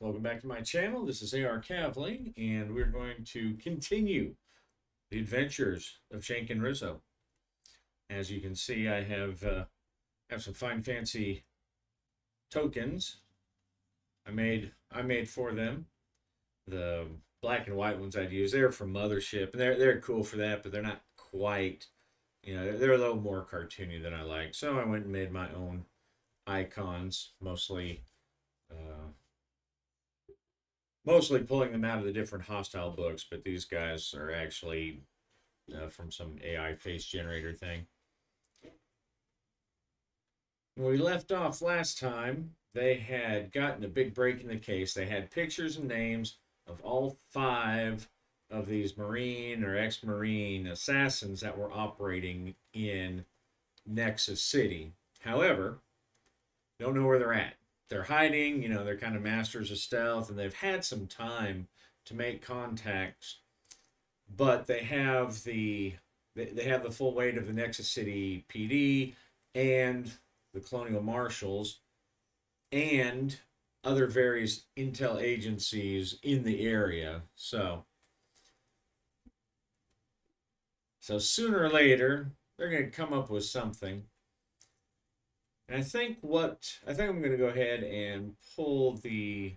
Welcome back to my channel. This is AR Cavling, and we're going to continue the adventures of Shank and Rizzo. As you can see, I have some fine fancy tokens I made for them. The black and white ones I'd use, they're from Mothership, and they're cool for that, but they're not quite, they're a little more cartoony than I like. So I went and made my own icons, mostly pulling them out of the different hostile books, but these guys are actually from some AI face generator thing. When we left off last time, they had gotten a big break in the case. They had pictures and names of all 5 of these Marine or ex-Marine assassins that were operating in Nexus City. However, don't know where they're at. They're hiding, they're kind of masters of stealth, and they've had some time to make contacts, but they have the full weight of the Nexus City PD and the Colonial Marshals and other various intel agencies in the area. So sooner or later, they're going to come up with something. And I think I'm going to go ahead and pull the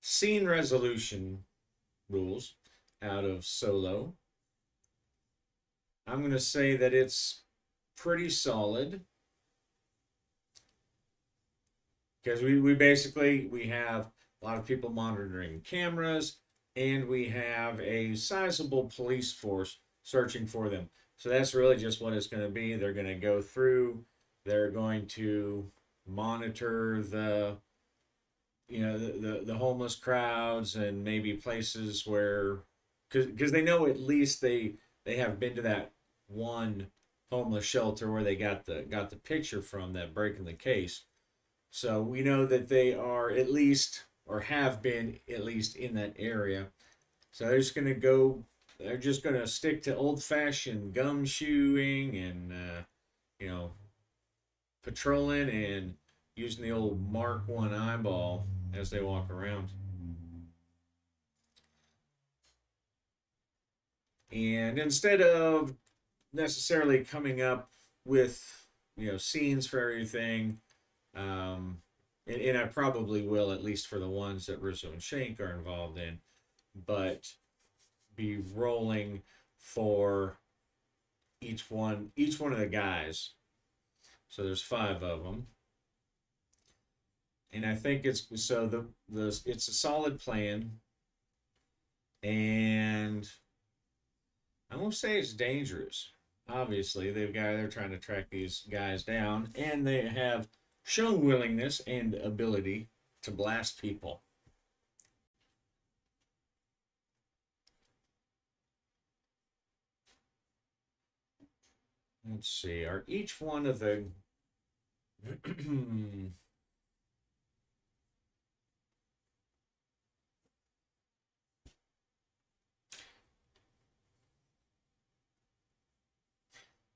scene resolution rules out of Solo. I'm going to say that it's pretty solid, because we have a lot of people monitoring cameras, and we have a sizable police force searching for them. So that's really just what it's going to be. They're going to go through, they're going to monitor the homeless crowds, and maybe places where, because they know at least they have been to that one homeless shelter where they got the picture from that break in the case. So we know that they are at least, or have been at least, in that area. So they're just going to stick to old-fashioned gumshoeing and patrolling and using the old Mark I eyeball as they walk around. And instead of necessarily coming up with scenes for everything, and I probably will, at least for the ones that Rizzo and Shank are involved in, but be rolling for each one of the guys. So there's 5 of them, and I think it's it's a solid plan, and I won't say it's dangerous. Obviously, they're trying to track these guys down, and they have shown willingness and ability to blast people. Let's see, are each one of the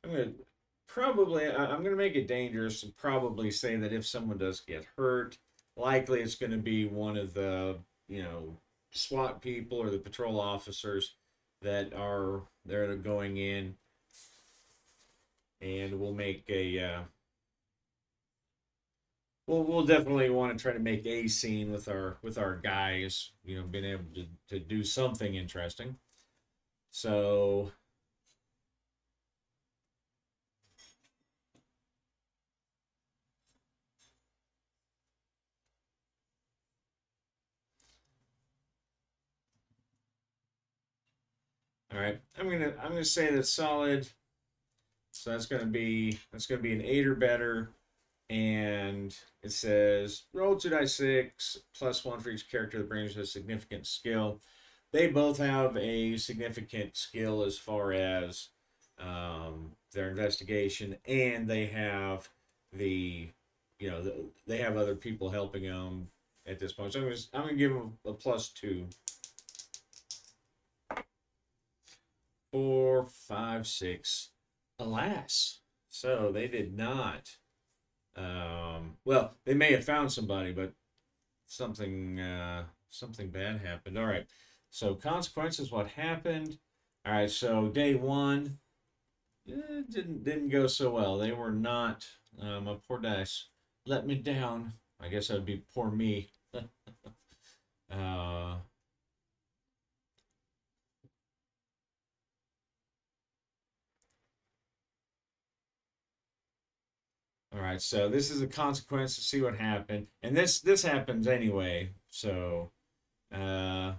I'm gonna make it dangerous and probably say that if someone does get hurt, likely it's gonna be one of the SWAT people or the patrol officers that are going in, and we'll make a we'll definitely want to try to make a scene with our guys, being able to do something interesting. So all right, I'm gonna say that's solid. So that's gonna be an 8 or better, and it says roll 2d6 +1 for each character that brings a significant skill. They both have a significant skill as far as their investigation, and they have they have other people helping them at this point. So I'm gonna give them a +2. 4, 5, 6. Alas, so they did not Well, they may have found somebody, but something bad happened. All right. So consequences, what happened? All right. So day one didn't go so well. They were not. My poor dice let me down. I guess that would be poor me. uh, all right. So this is a consequence to see what happened, and this happens anyway. So. Uh,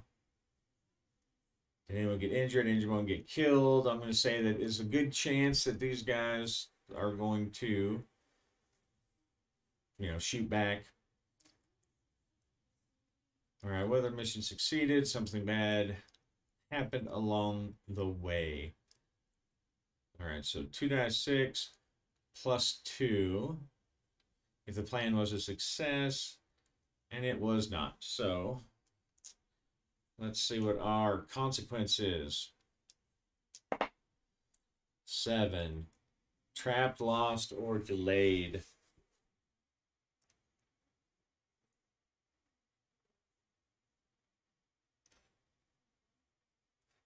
Did anyone get injured? Did anyone get killed? I'm going to say that there's a good chance that these guys are going to, shoot back. All right, whether the mission succeeded, something bad happened along the way. All right, so 2-6 plus 2 if the plan was a success, and it was not. So let's see what our consequence is. 7. Trapped, lost, or delayed.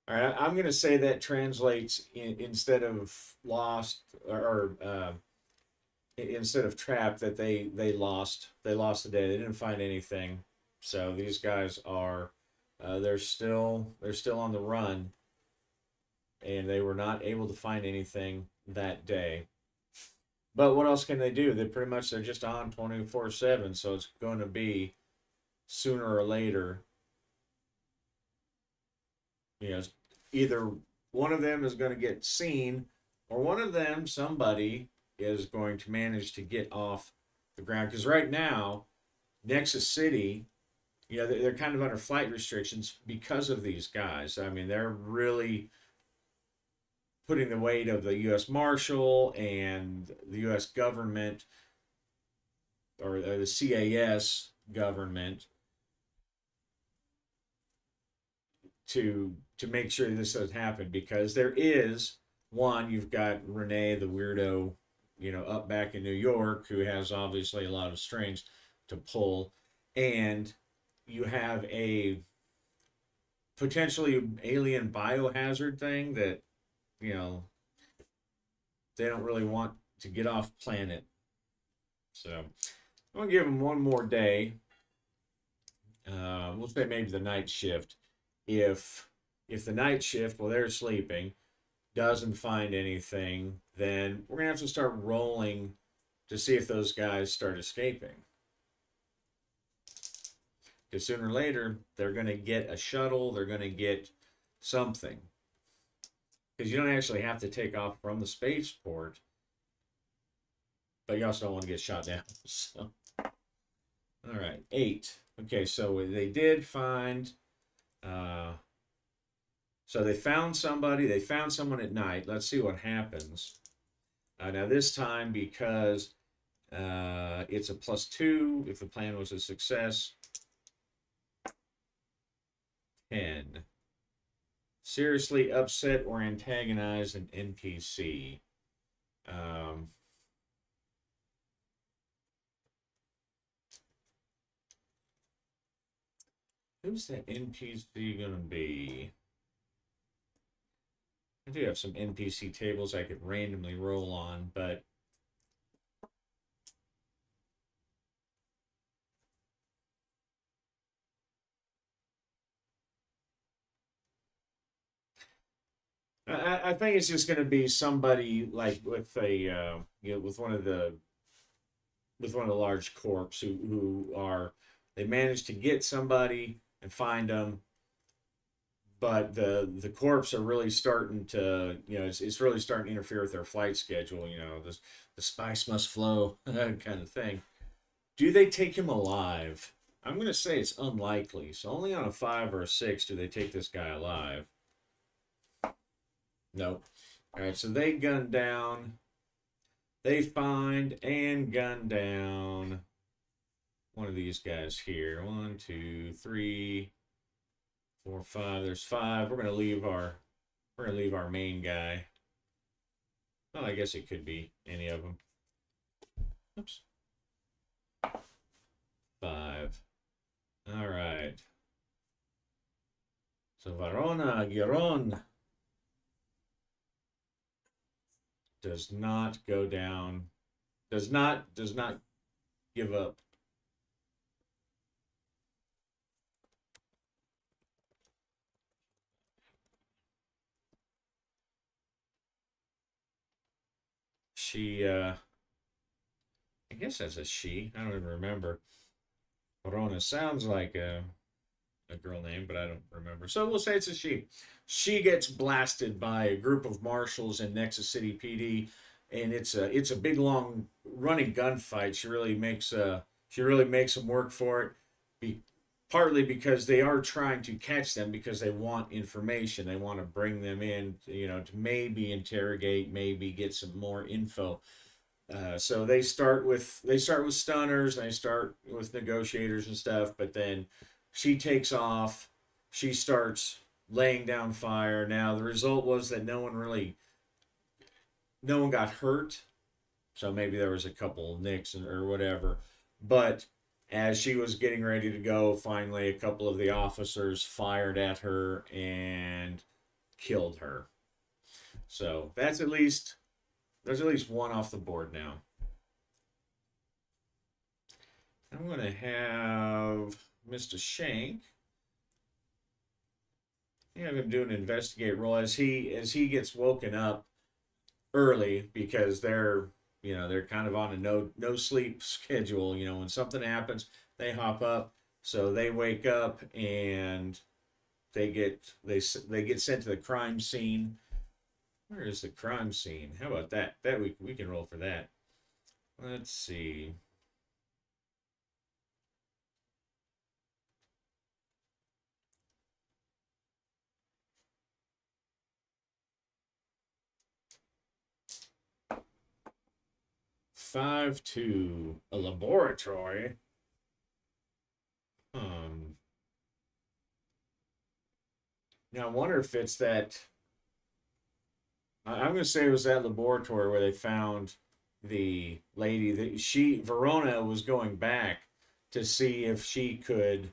All right, I'm going to say that translates instead of lost or instead of trapped, that they lost the day. They didn't find anything. So these guys are they're still on the run, and they were not able to find anything that day. But what else can they do? They're just on 24/7, so it's going to be sooner or later, you know, either one of them is going to get seen, or one of them, somebody, is going to manage to get off the ground. Because right now, Nexus City, they're kind of under flight restrictions because of these guys. I mean, they're really putting the weight of the U.S. Marshal and the U.S. government, or the CAS government, to make sure this doesn't happen, because there is one. You've got Renee, the weirdo, up back in New York, who has obviously a lot of strings to pull, and you have a potentially alien biohazard thing that they don't really want to get off planet. So I'm gonna give them one more day. We'll say maybe the night shift. If the night shift, while they're sleeping, doesn't find anything, then we're gonna have to start rolling to see if those guys start escaping. Because sooner or later, they're gonna get a shuttle, they're gonna get something. Because you don't actually have to take off from the spaceport, but you also don't want to get shot down. So, all right, 8. Okay, so they did find. So they found somebody. They found someone at night. Let's see what happens. Now this time, because it's a +2 if the plan was a success. 10. Seriously upset or antagonize an NPC. Who's that NPC gonna be? I do have some NPC tables I could randomly roll on, but I think it's just going to be somebody like with a with one of the large corps who are, they managed to get somebody and find them, but the corps are really starting to, it's really starting to interfere with their flight schedule. The spice must flow kind of thing. Do they take him alive? I'm going to say it's unlikely. So only on a 5 or a 6 do they take this guy alive. Nope. All right, so they gun down. They find and gun down one of these guys here. 1, 2, 3, 4, 5. There's 5. We're gonna leave our main guy. Well, I guess it could be any of them. Oops. 5. All right. So Verona Giron does not go down. Does not give up. She I guess that's a she. I don't even remember. Verona sounds like a girl name, but I don't remember. So we'll say it's a she. She gets blasted by a group of marshals in Nexus City PD, and it's a big long running gunfight. She really makes them work for it. Be, Partly because they are trying to catch them because they want information. They want to bring them in, to maybe interrogate, maybe get some more info. So they start with stunners, and they start with negotiators and stuff, but then she takes off. She starts laying down fire. Now the result was that no one got hurt. So maybe there was a couple nicks or whatever. But as she was getting ready to go, finally a couple of the officers fired at her and killed her. So there's at least one off the board now. I'm going to have Mr. Shank. Have him do an investigate roll as he gets woken up early because they're kind of on a no sleep schedule. When something happens, they hop up. So they wake up and they get sent to the crime scene. Where is the crime scene? How about that? That we can roll for that. Let's see. Five to a laboratory. Now I wonder if it's that. I'm going to say it was that laboratory where they found the lady that Verona was going back to see if she could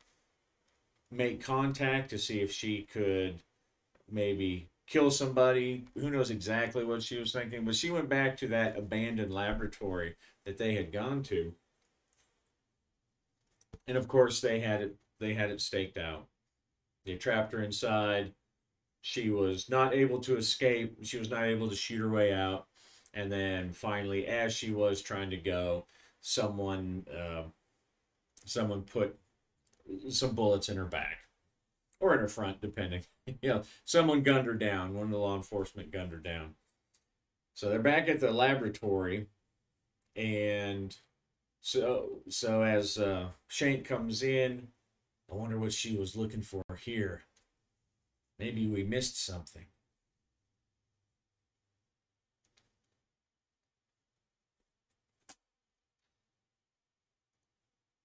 make contact, to see if she could maybe kill somebody. Who knows exactly what she was thinking, but she went back to that abandoned laboratory that they had gone to. And of course they had it staked out. They trapped her inside. She was not able to escape. She was not able to shoot her way out. And then finally, as she was trying to go, someone someone put some bullets in her back or in her front, depending. Someone gunned her down. One of the law enforcement gunned her down. So they're back at the laboratory, and so as Shank comes in, I wonder what she was looking for here. Maybe we missed something.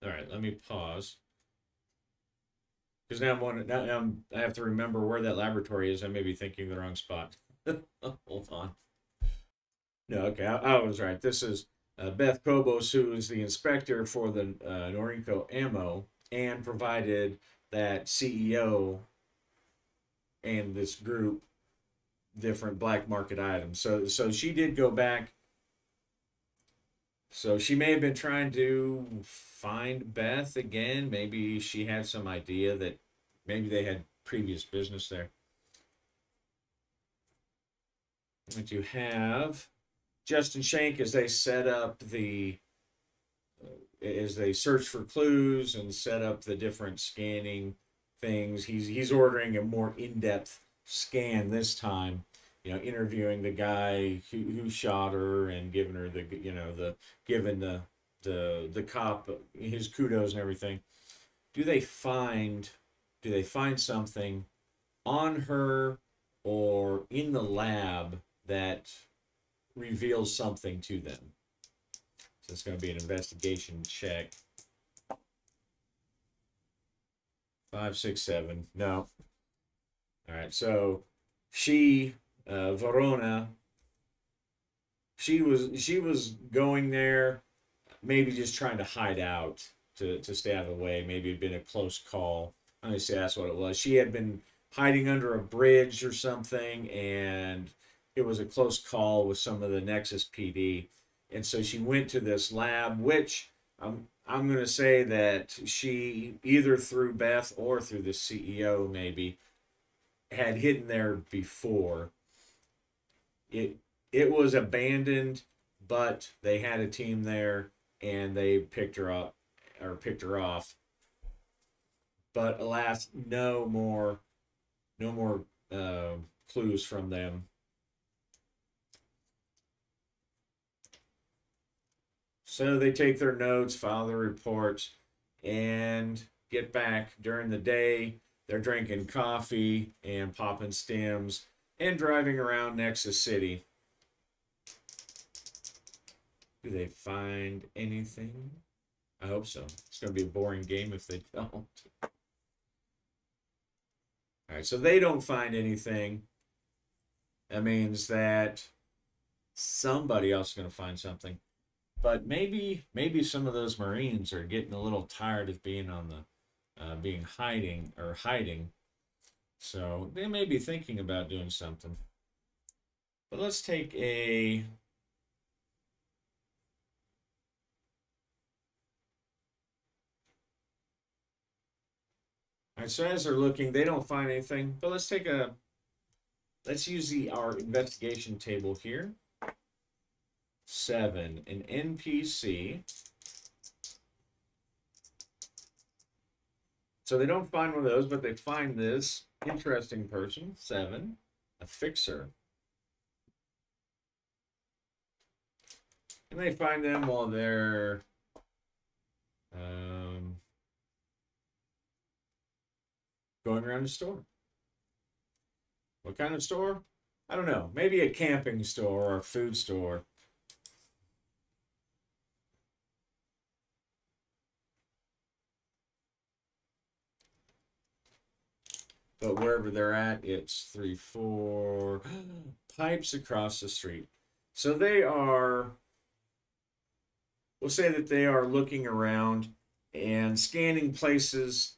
All right, let me pause because I have to remember where that laboratory is. I may be thinking the wrong spot. Hold on. No, okay, I was right. This is Beth Kobos, who is the inspector for the Norinco Ammo and provided that CEO and this group different black market items. So she did go back. So she may have been trying to find Beth again. Maybe she had some idea that maybe they had previous business there. What you have Justin Shank as they set up as they search for clues and set up the different scanning things. He's ordering a more in-depth scan this time. Interviewing the guy who shot her and giving her giving the cop his kudos and everything. Do they find something on her or in the lab that reveals something to them? So it's going to be an investigation check. 5, 6, 7. No. All right. So Verona. She was going there maybe just trying to hide out to stay out of the way. Maybe it'd been a close call. I'm gonna say that's what it was. She had been hiding under a bridge or something, and it was a close call with some of the Nexus PD. And so she went to this lab, which I'm going to say that she, either through Beth or through the CEO maybe, had hidden there before. It was abandoned, but they had a team there and they picked her up or picked her off. But alas, no more clues from them. So they take their notes, file their reports, and get back during the day. They're drinking coffee and popping stems and driving around Nexus City. Do they find anything? I hope so. It's going to be a boring game if they don't. All right, so they don't find anything. That means that somebody else is going to find something. But maybe some of those Marines are getting a little tired of being on the hiding. So they may be thinking about doing something. But let's take a all right, so as they're looking, they don't find anything. But let's use our investigation table here. 7, an NPC. So they don't find one of those, but they find this interesting person. 7, a fixer. And they find them while they're going around the store. What kind of store? I don't know. Maybe a camping store or a food store. But wherever they're at, it's 3, 4 pipes across the street. So they are, we'll say that they are looking around and scanning places.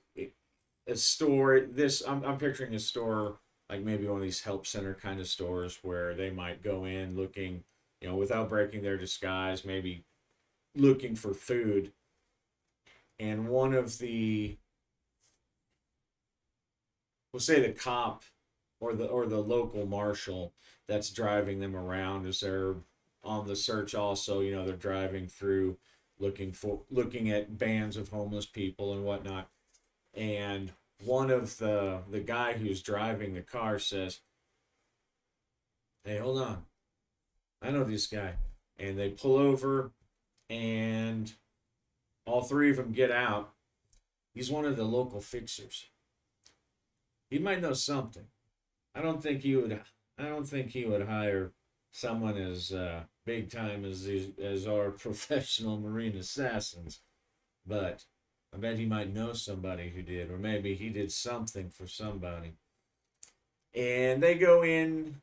A store, I'm picturing a store like maybe one of these help center kind of stores where they might go in looking, without breaking their disguise, maybe looking for food. And one of the, we'll say the cop or the local marshal that's driving them around as they're on the search also, they're driving through looking at bands of homeless people and whatnot. And one of the guy who's driving the car says, "Hey, hold on. I know this guy." And they pull over and all 3 of them get out. He's one of the local fixers. He might know something. I don't think he would hire someone as big time as our professional Marine assassins, but I bet he might know somebody who did, or maybe he did something for somebody. And they go in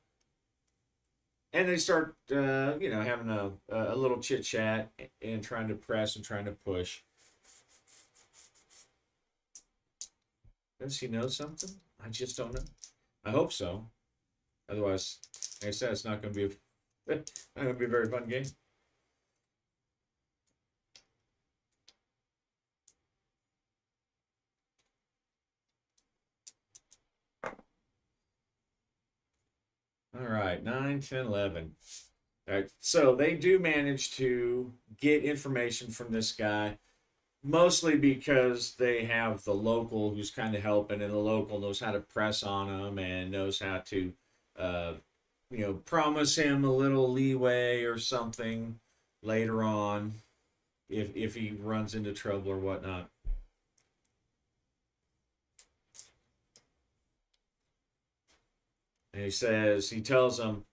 and they start, having a little chit chat and trying to press and trying to push. Does he know something? I just don't know. I hope so. Otherwise, like I said, it's not going to be a very fun game. All right, 9, 10, 11. All right, so they do manage to get information from this guy, mostly because they have the local who's kind of helping, and the local knows how to press on him and knows how to, promise him a little leeway or something later on if he runs into trouble or whatnot. And he tells him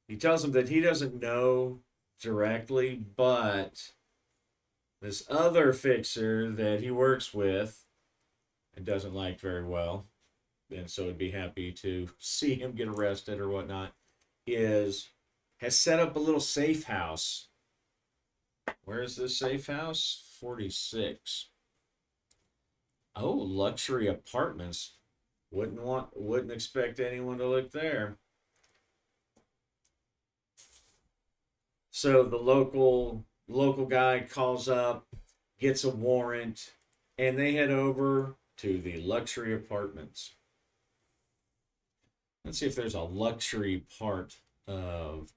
that he doesn't know directly, but this other fixer that he works with and doesn't like very well, and so would be happy to see him get arrested or whatnot, has set up a little safe house Where's this safe house? 46. Oh, luxury apartments. Wouldn't expect anyone to look there. So the local guy calls up, gets a warrant, and they head over to the luxury apartments. Let's see if there's a luxury part of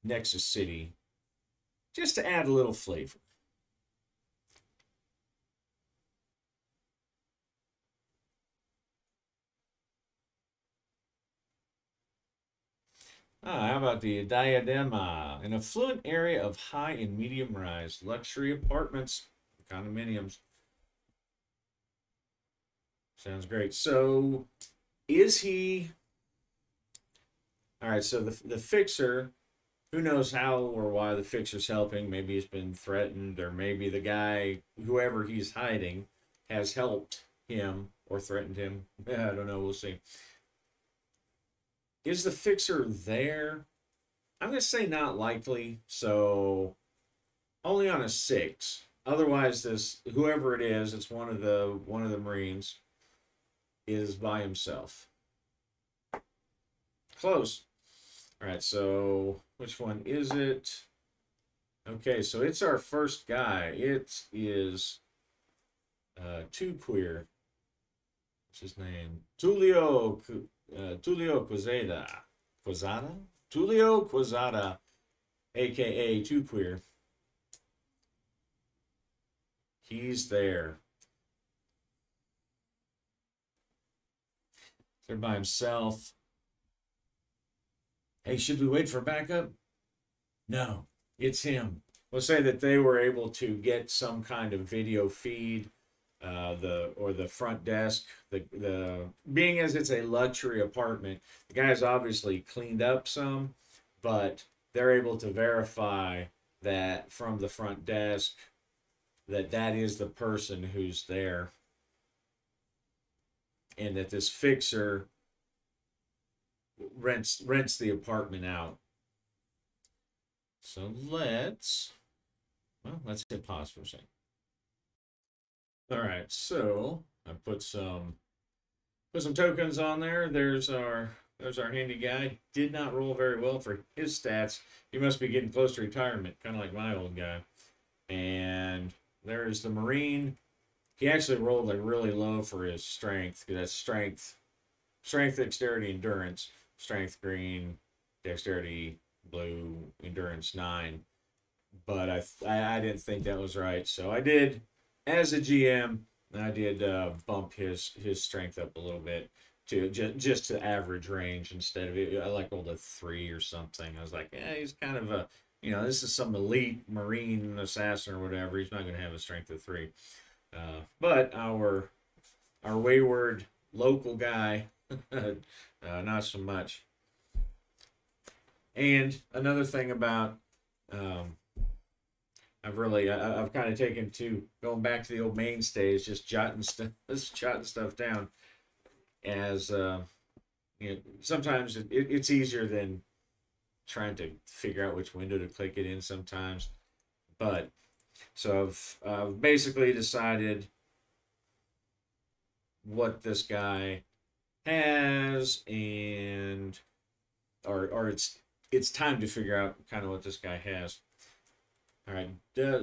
Nexus City, just to add a little flavor. How about the Diadema? An affluent area of high and medium rise luxury apartments, condominiums. Sounds great. So, is he? All right. So the fixer, who knows how or why the fixer's helping? Maybe he's been threatened, or maybe the guy, whoever he's hiding, has helped him or threatened him. Yeah, I don't know. We'll see. Is the fixer there? I'm going to say not likely. So only on a 6. Otherwise, this whoever it is, it's one of the Marines, is by himself. Close. All right. So which one is it? Okay, so it's our first guy. It is two queer. What's his name? Tulio Quezada. Quezada? Tulio Quezada, aka Two Queer. He's there. They're by himself. Hey, should we wait for backup? No, it's him. We'll say that they were able to get some kind of video feed, the front desk. The being as it's a luxury apartment, the guy's obviously cleaned up some, but they're able to verify that from the front desk that is the person who's there, and that this fixer rents the apartment out. So let's hit pause for a second. All right, so I put some tokens on there. There's our handy guy. Did not roll very well for his stats. He must be getting close to retirement, kind of like my old guy. And there's the Marine. He actually rolled like really low for his strength. That's strength, dexterity, endurance. Strength green, dexterity blue, endurance 9. But I didn't think that was right, so I did, as a GM, I did bump his strength up a little bit to just to average range instead of it. I like rolled a 3 or something. I was like, yeah, he's kind of a, this is some elite Marine assassin or whatever. He's not going to have a strength of 3. But our wayward local guy, not so much. And another thing about, I've kind of taken to going back to the old mainstays, just jotting stuff down. As sometimes it's easier than trying to figure out which window to click it in sometimes. But so I've basically decided what this guy has, and or it's time to figure out kind of what this guy has. All right,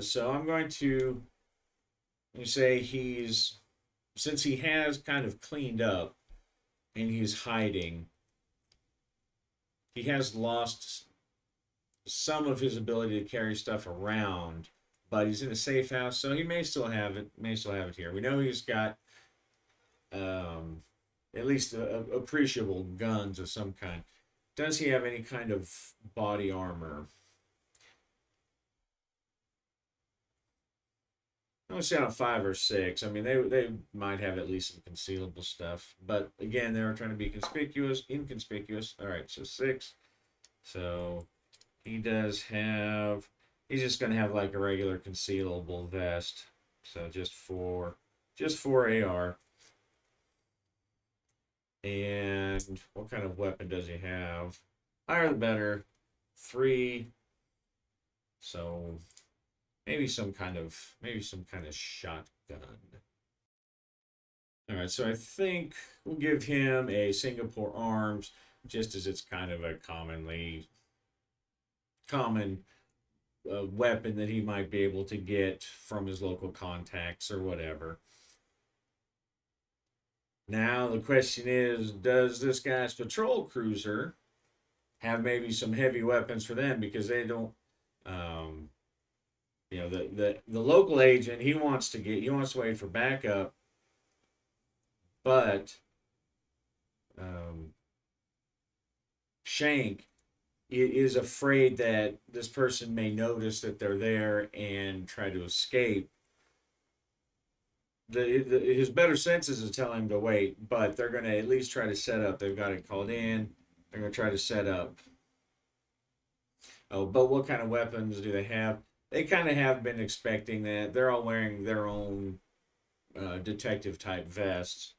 so I'm going to say since he has kind of cleaned up and he's hiding, he has lost some of his ability to carry stuff around, but he's in a safe house, so he may still have it. Here. We know he's got at least appreciable guns of some kind. Does he have any kind of body armor? I would say on a 5 or 6. I mean, they might have at least some concealable stuff, but again, they were trying to be inconspicuous. All right, so 6. So he does have. He's just gonna have like a regular concealable vest. So just for AR. And what kind of weapon does he have? Higher the better. 3. So maybe some kind of shotgun. All right, so I think we'll give him a Singapore Arms, just as it's kind of a common weapon that he might be able to get from his local contacts or whatever. Now the question is, does this guy's patrol cruiser have maybe some heavy weapons for them, because they don't. Um, the local agent, he wants to wait for backup, but um, Shank is afraid that this person may notice that they're there and try to escape. His better senses is telling him to wait, but they're going to at least try to set up. They've got it called in. They're going to try to set up. Oh, but what kind of weapons do they have? They kind of have been expecting that. They're all wearing their own detective type vests.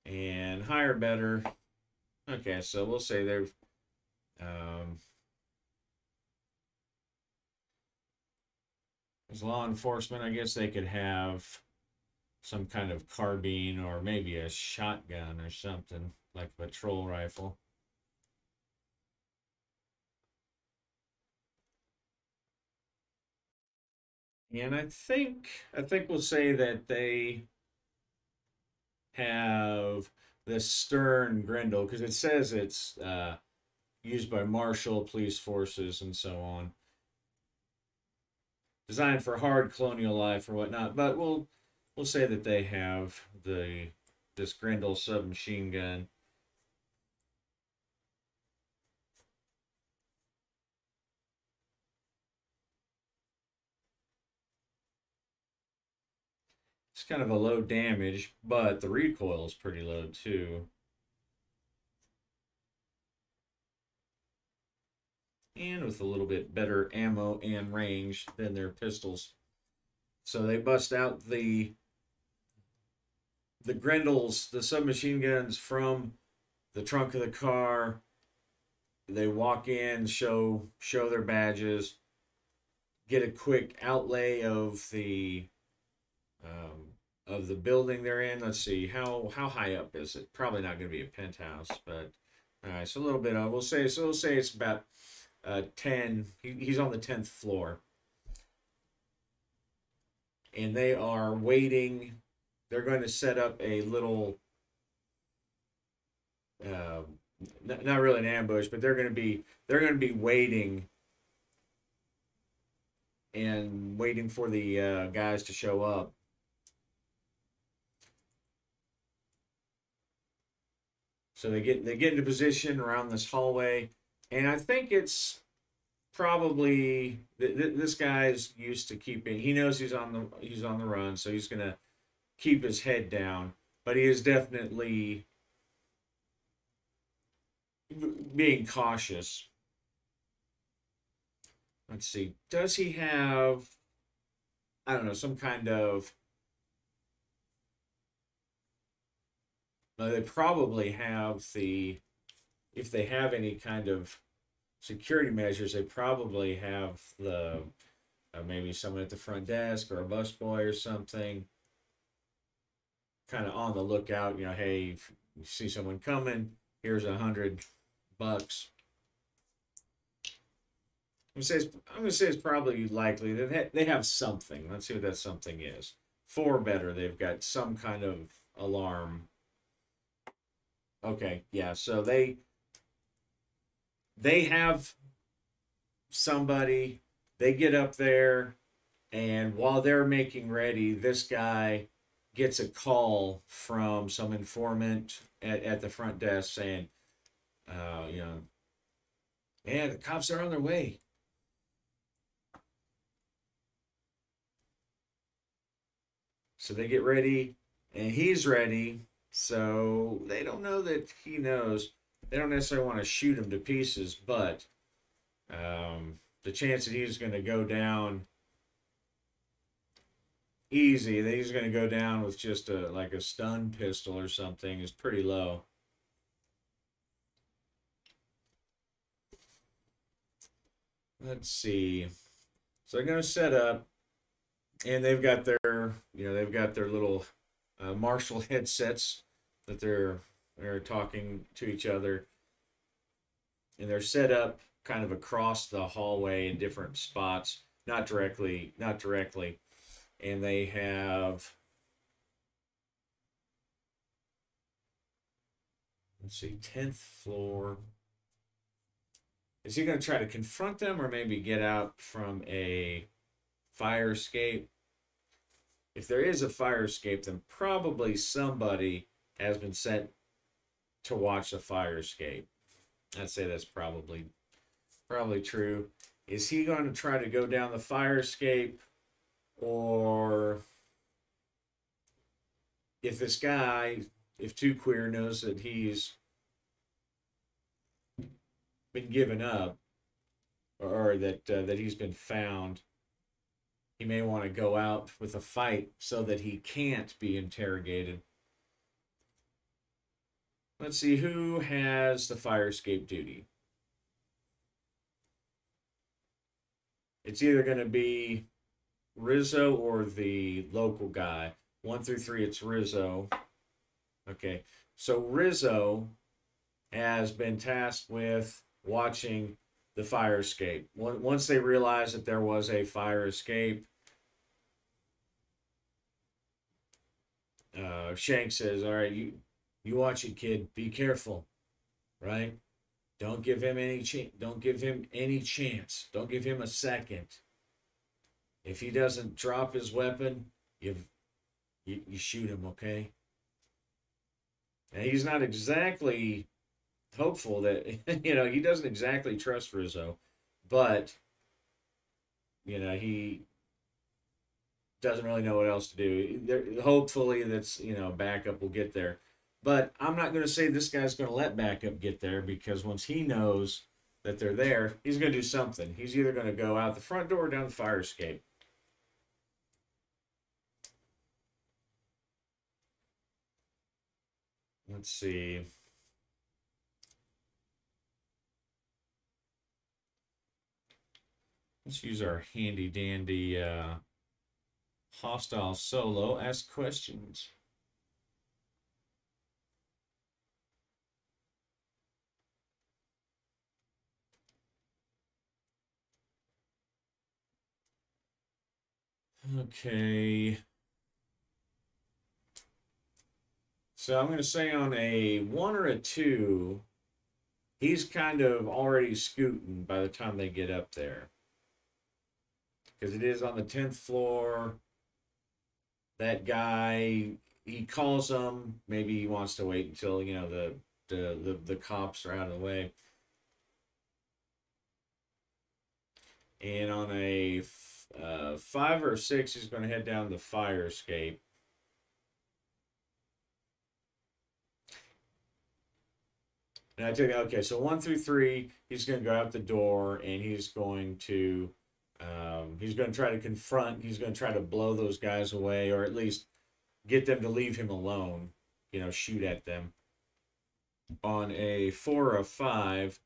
And higher, better. Okay, so we'll say they're as law enforcement. I guess they could have some kind of carbine or maybe a shotgun or something like a patrol rifle. And I think we'll say that they have the Stern Grendel, because it says it's used by Marshall police forces and so on, designed for hard colonial life or whatnot. But we'll say that they have this Grendel submachine gun. It's kind of a low damage, but the recoil is pretty low too. And with a little bit better ammo and range than their pistols. So they bust out the Grendels, the submachine guns, from the trunk of the car. They walk in, show their badges, get a quick outlay of the building they're in. Let's see, how high up is it? Probably not going to be a penthouse, but all right, so a little bit of, we'll say it's about 10. He's on the 10th floor, and they are waiting. They're going to set up a little, not really an ambush, but they're going to be waiting and waiting for the guys to show up. So they get into position around this hallway, and I think it's probably this guy's used to keeping. He knows he's on the run, so he's gonna keep his head down. But he is definitely being cautious. Let's see. Does he have, I don't know, some kind of? They probably have if they have any kind of security measures, they probably have the maybe someone at the front desk or a busboy or something, kind of on the lookout. Hey, if you see someone coming, here's $100. I'm gonna say it's probably likely that they have something. Let's see what that something is. For better, they've got some kind of alarm. Okay, yeah. So they have somebody. They get up there, and while they're making ready, this guy gets a call from some informant at the front desk saying, yeah, the cops are on their way. So they get ready, and he's ready. So they don't know that he knows. They don't necessarily want to shoot him to pieces, but the chance that he's going to go down easy, that he's going to go down with just like a stun pistol or something, is pretty low. Let's see. So they're going to set up, and they've got they've got their little Marshall headsets that they're talking to each other, and they're set up kind of across the hallway in different spots, not directly, and they have, let's see, 10th floor. Is he going to try to confront them or maybe get out from a fire escape? If there is a fire escape, then probably somebody has been sent to watch the fire escape. I'd say that's probably true. Is he going to try to go down the fire escape, or if this guy, if Two Queer knows that he's been given up, or that he's been found, he may want to go out with a fight so that he can't be interrogated. Let's see, who has the fire escape duty? It's either going to be Rizzo or the local guy. 1 through 3, it's Rizzo. Okay, so Rizzo has been tasked with watching the fire escape. Once they realized that there was a fire escape, Shank says, "All right, you watch it, kid. Be careful, right? Don't give him any Don't give him any chance. Don't give him a second. If he doesn't drop his weapon, you shoot him, okay?" And he's not exactly hopeful that he doesn't exactly trust Rizzo, but he doesn't really know what else to do. Hopefully that's backup will get there. But I'm not going to say this guy's going to let backup get there, because once he knows that they're there, he's going to do something. He's either going to go out the front door or down the fire escape. Let's see. Let's use our handy dandy hostile solo. Ask questions. Okay. So I'm going to say on a 1 or a 2, he's kind of already scooting by the time they get up there, because it is on the 10th floor. That guy, he calls them. Maybe he wants to wait until the cops are out of the way. And on a 5 or 6, he's going to head down the fire escape. And I took, okay, so 1 through 3, he's going to go out the door, and he's going to try to confront. He's going to try to blow those guys away, or at least get them to leave him alone. Shoot at them. On a 4 or a 5,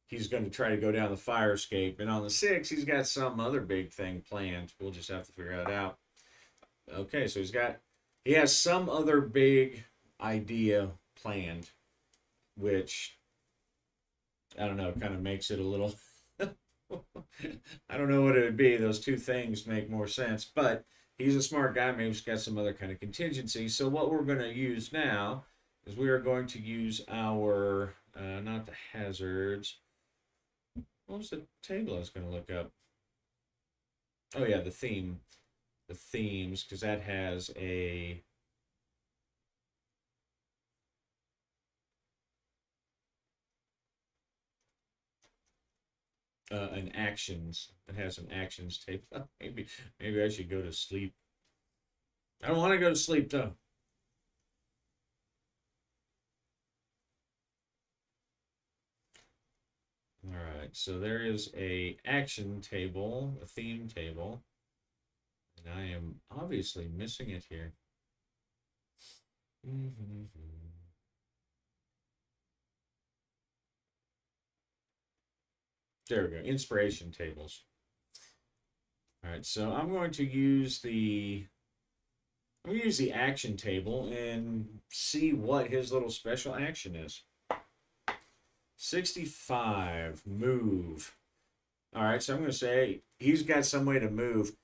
he's going to try to go down the fire escape, and on the 6, he's got some other big thing planned. We'll just have to figure that out. Okay, so he has some other big idea planned, which, I don't know, kind of makes it a little I don't know what it would be. Those two things make more sense, but he's a smart guy. Maybe he's got some other kind of contingency. So what we're going to use now is we are going to use our not the hazards. What was the table I was going to look up? Oh yeah, the themes, because that has an actions. It has an actions table. Maybe I should go to sleep. I don't want to go to sleep though. All right, so there is a action table, a theme table, and I am obviously missing it here. There we go, inspiration tables. All right, so I'm going to use the action table and see what his little special action is. 65, move. All right, so I'm going to say he's got some way to move.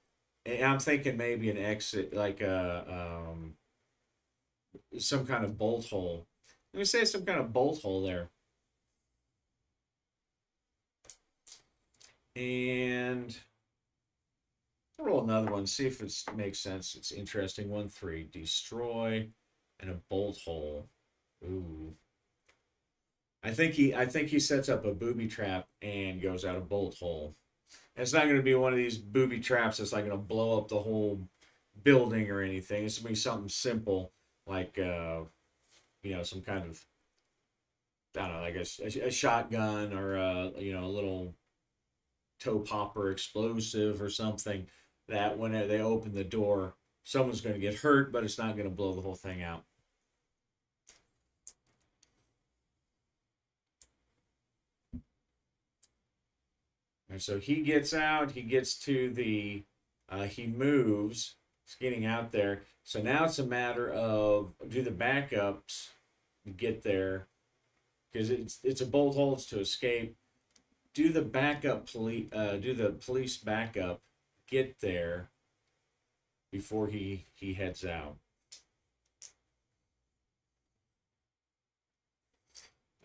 And I'm thinking maybe an exit, like some kind of bolt hole. Let me say some kind of bolt hole there. And I'll roll another one, see if it makes sense. It's interesting. 1, 3, destroy, and a bolt hole. Ooh. I think he sets up a booby trap and goes out a bolt hole. And it's not going to be one of these booby traps that's like going to blow up the whole building or anything. It's going to be something simple, like some kind of, I don't know, like a shotgun or a little toe popper explosive or something that when they open the door, someone's going to get hurt, but it's not going to blow the whole thing out. And so he gets out, he gets to he moves, he's getting out there. So now it's a matter of do the backups get there? Because it's a bolt hole, it's to escape. Do the police backup get there before he heads out?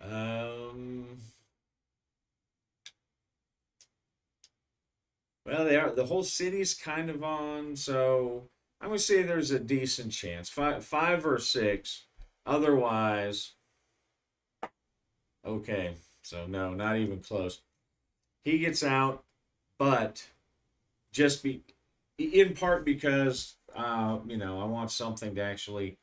Um, well, the whole city's kind of on, so I'm gonna say there's a decent chance. Five or six. Otherwise, okay. So no, not even close. He gets out, but just be in part because I want something to actually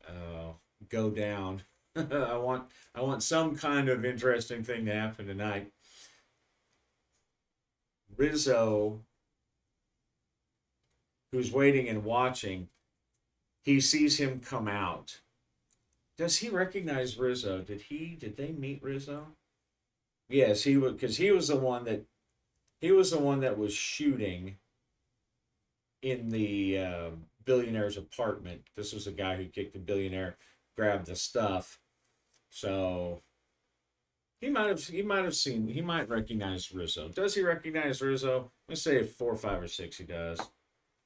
uh, go down. I want some kind of interesting thing to happen tonight. Rizzo, who's waiting and watching, he sees him come out. Does he recognize Rizzo? Did they meet Rizzo? Yes, he would, because he was the one that was shooting in the billionaire's apartment. This was the guy who kicked the billionaire, grabbed the stuff. So he might recognize Rizzo. Does he recognize Rizzo? Let's say 4, 5, or 6 he does.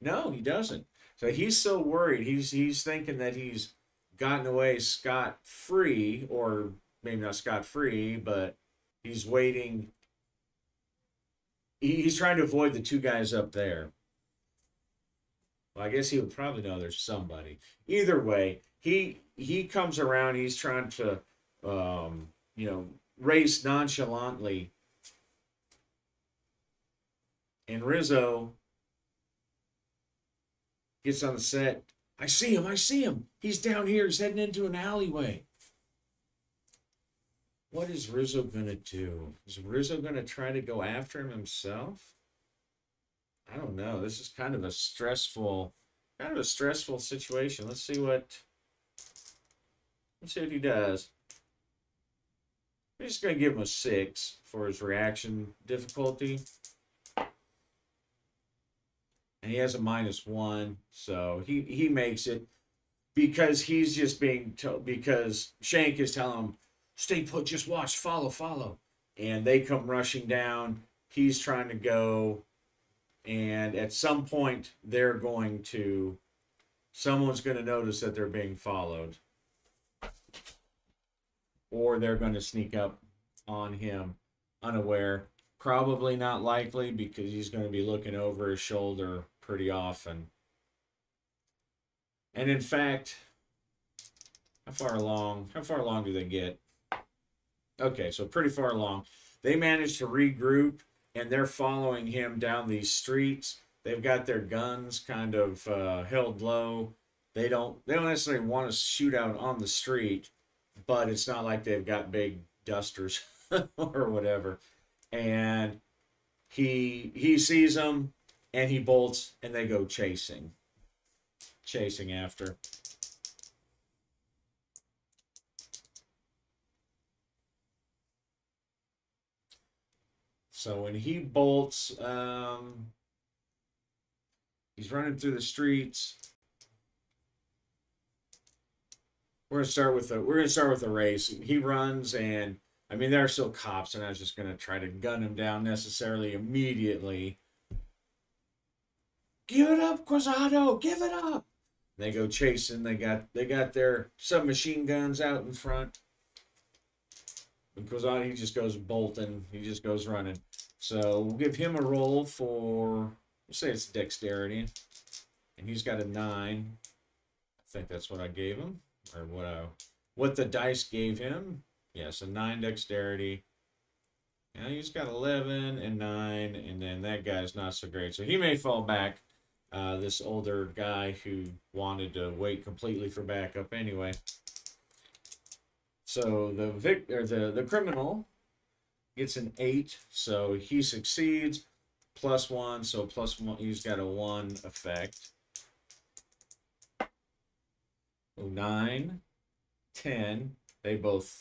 No, he doesn't. So he's so worried. He's thinking that he's gotten away scot free, or maybe not scot free, but he's waiting. He's trying to avoid the two guys up there. Well, I guess he would probably know there's somebody. Either way, he comes around. He's trying to, um, you know, race nonchalantly, and Rizzo gets on the set. I see him. I see him. He's down here. He's heading into an alleyway. What is Rizzo gonna do? Is Rizzo gonna try to go after him himself? I don't know. This is kind of a stressful situation. Let's see what he does. I'm just gonna give him a 6 for his reaction difficulty, and he has a -1, so he makes it because he's just being told, because Shank is telling him, "Stay put, just watch, follow, follow," and they come rushing down. He's trying to go, and at some point someone's going to notice that they're being followed, or they're going to sneak up on him unaware. Probably not likely because he's going to be looking over his shoulder pretty often. And in fact, how far along do they get? Okay, so pretty far along. They manage to regroup, and they're following him down these streets. They've got their guns kind of held low. They don't necessarily want to shoot out on the street, but it's not like they've got big dusters or whatever. And he sees them, and he bolts, and they go chasing after. So when he bolts, He's running through the streets. We're gonna start with the race. He runs, and I mean there are still cops, and I was just gonna try to gun him down necessarily immediately. Give it up, Cruzado! Give it up! They go chasing. They got their submachine guns out in front. And Cruzado, he just goes bolting. He just goes running. So we'll give him a roll for, we'll say it's dexterity, and he's got a 9. I think that's what I gave him, or what the dice gave him. Yes, a 9 dexterity. Now he's got 11 and 9, and then that guy's not so great. So he may fall back. This older guy who wanted to wait completely for backup anyway. So the criminal gets an 8, so he succeeds. +1, so +1. He's got a 1 effect. 9, 10.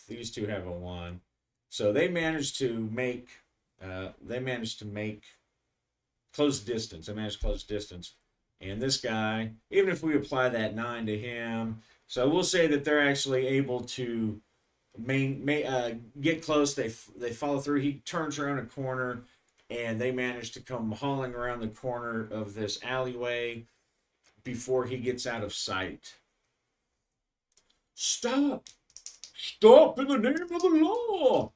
These two have a 1. So they managed to make. Close distance. They managed to close distance. And this guy, even if we apply that 9 to him, so we'll say that they're actually able to get close. They follow through. He turns around a corner, and they manage to come hauling around the corner of this alleyway before he gets out of sight. Stop! Stop in the name of the law!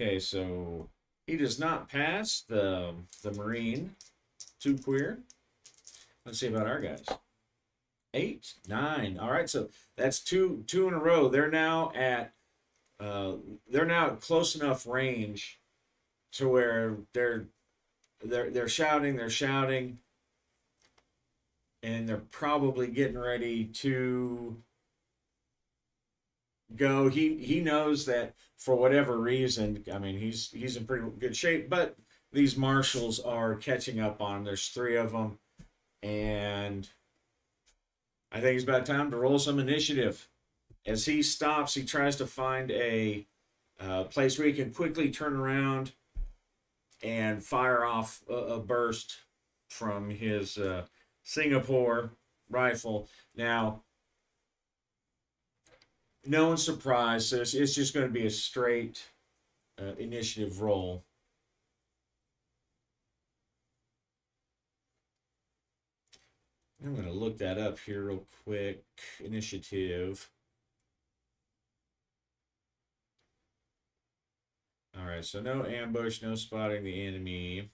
Okay, so he does not pass the Marine. Too queer. Let's see about our guys. 8, 9. All right, so that's two in a row. They're now at close enough range to where they're shouting, and they're probably getting ready to go. He knows that for whatever reason, I mean he's in pretty good shape, but these marshals are catching up on him. There's 3 of them, and I think it's about time to roll some initiative. As he stops, he tries to find a place where he can quickly turn around and fire off a burst from his Singapore rifle. Now, no one's surprised, so it's just going to be a straight initiative roll. I'm going to look that up here real quick. Initiative. All right, so no ambush, no spotting the enemy.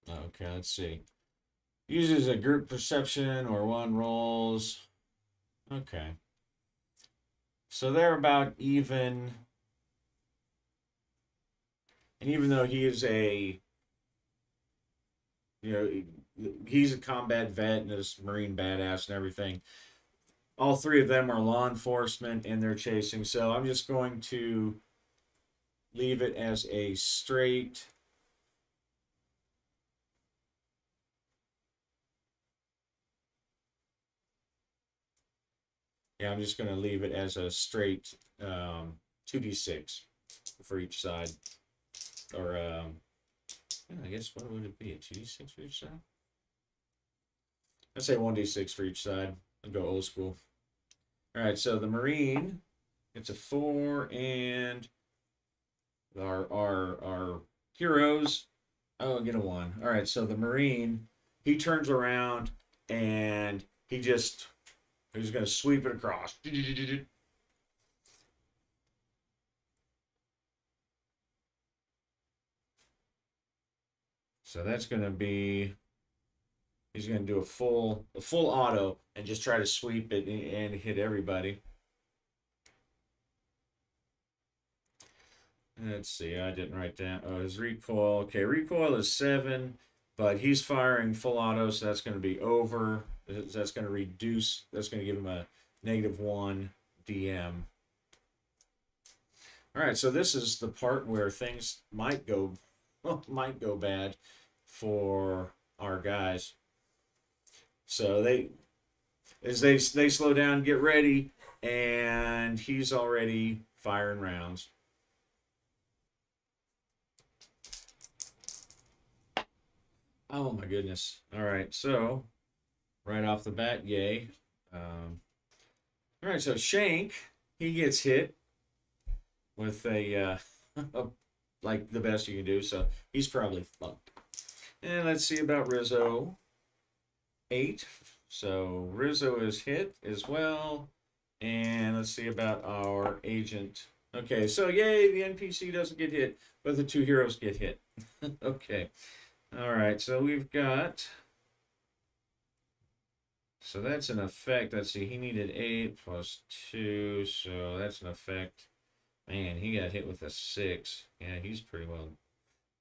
Okay, let's see. Uses a group perception or 1 rolls. Okay. So they're about even. And even though he is he's a combat vet and a Marine badass and everything, all 3 of them are law enforcement and they're chasing. So I'm just going to leave it as a straight. Yeah, I'm just going to leave it as a straight 2d6 for each side. Or, I guess, what would it be? A 2d6 for each side? I'd say 1d6 for each side. I'll go old school. All right, so the Marine, it's a 4, and our heroes, get a 1. All right, so the Marine, he turns around, and he's going to sweep it across. So that's going to be, he's going to do a full auto and just try to sweep it and hit everybody. Let's see, I didn't write down. Oh, his recoil. Okay, recoil is 7, but he's firing full auto, so that's going to be over. That's going to reduce. That's going to give him a -1 DM. All right, so this is the part where things might go bad for our guys. So they slow down, get ready, and he's already firing rounds. Oh my goodness. All right, so right off the bat, yay. All right, so Shank, he gets hit with a like the best you can do, so he's probably fucked. And let's see about Rizzo. 8. So Rizzo is hit as well. And let's see about our agent. Okay, so yay, the NPC doesn't get hit, but the 2 heroes get hit. Okay. All right, so we've got... So that's an effect. Let's see, he needed 8 plus 2, so that's an effect. Man, he got hit with a 6. Yeah, he's pretty well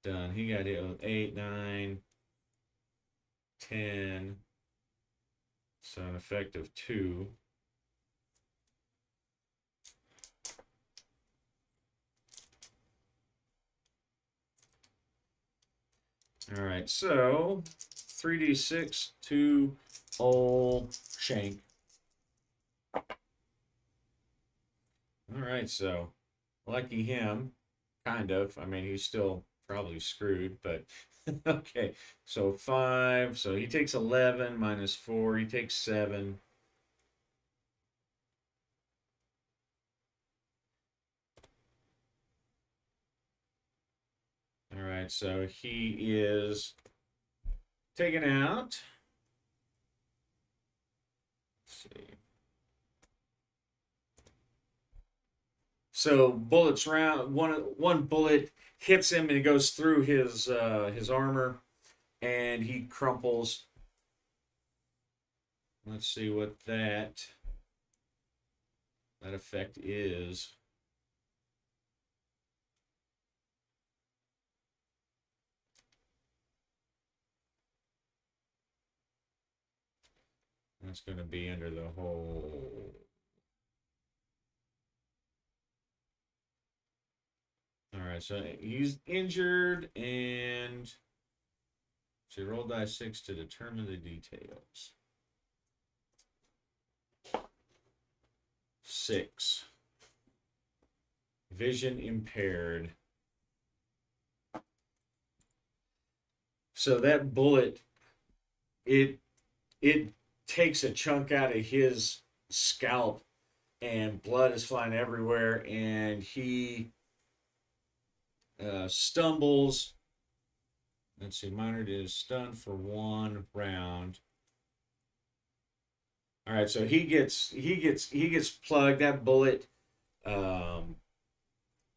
done. He got hit with 8, 9, 10. So an effect of 2. All right, so 3d6 to old Shank. All right, so lucky him, kind of. I mean, he's still probably screwed, but okay. So 5, so he takes 11 minus 4, he takes 7. All right, so he is taken out. Let's see. So bullets round one bullet hits him and it goes through his armor and he crumples. Let's see what that effect is. That's going to be under the whole. All right, so he's injured, and so roll die 6 to determine the details. 6. Vision impaired. So that bullet, it takes a chunk out of his scalp, and blood is flying everywhere, and he stumbles. Let's see, Minor is stunned for 1 round. All right, so he gets plugged. That bullet,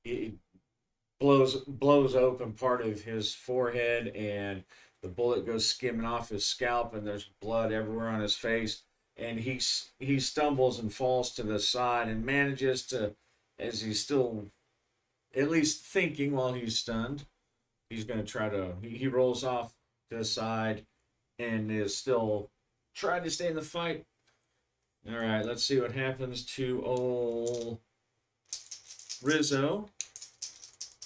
it blows open part of his forehead, and the bullet goes skimming off his scalp, and there's blood everywhere on his face. And he stumbles and falls to the side and manages to, as he's still at least thinking while he's stunned, he's going to try to, he rolls off to the side and is still trying to stay in the fight. All right, let's see what happens to old Rizzo.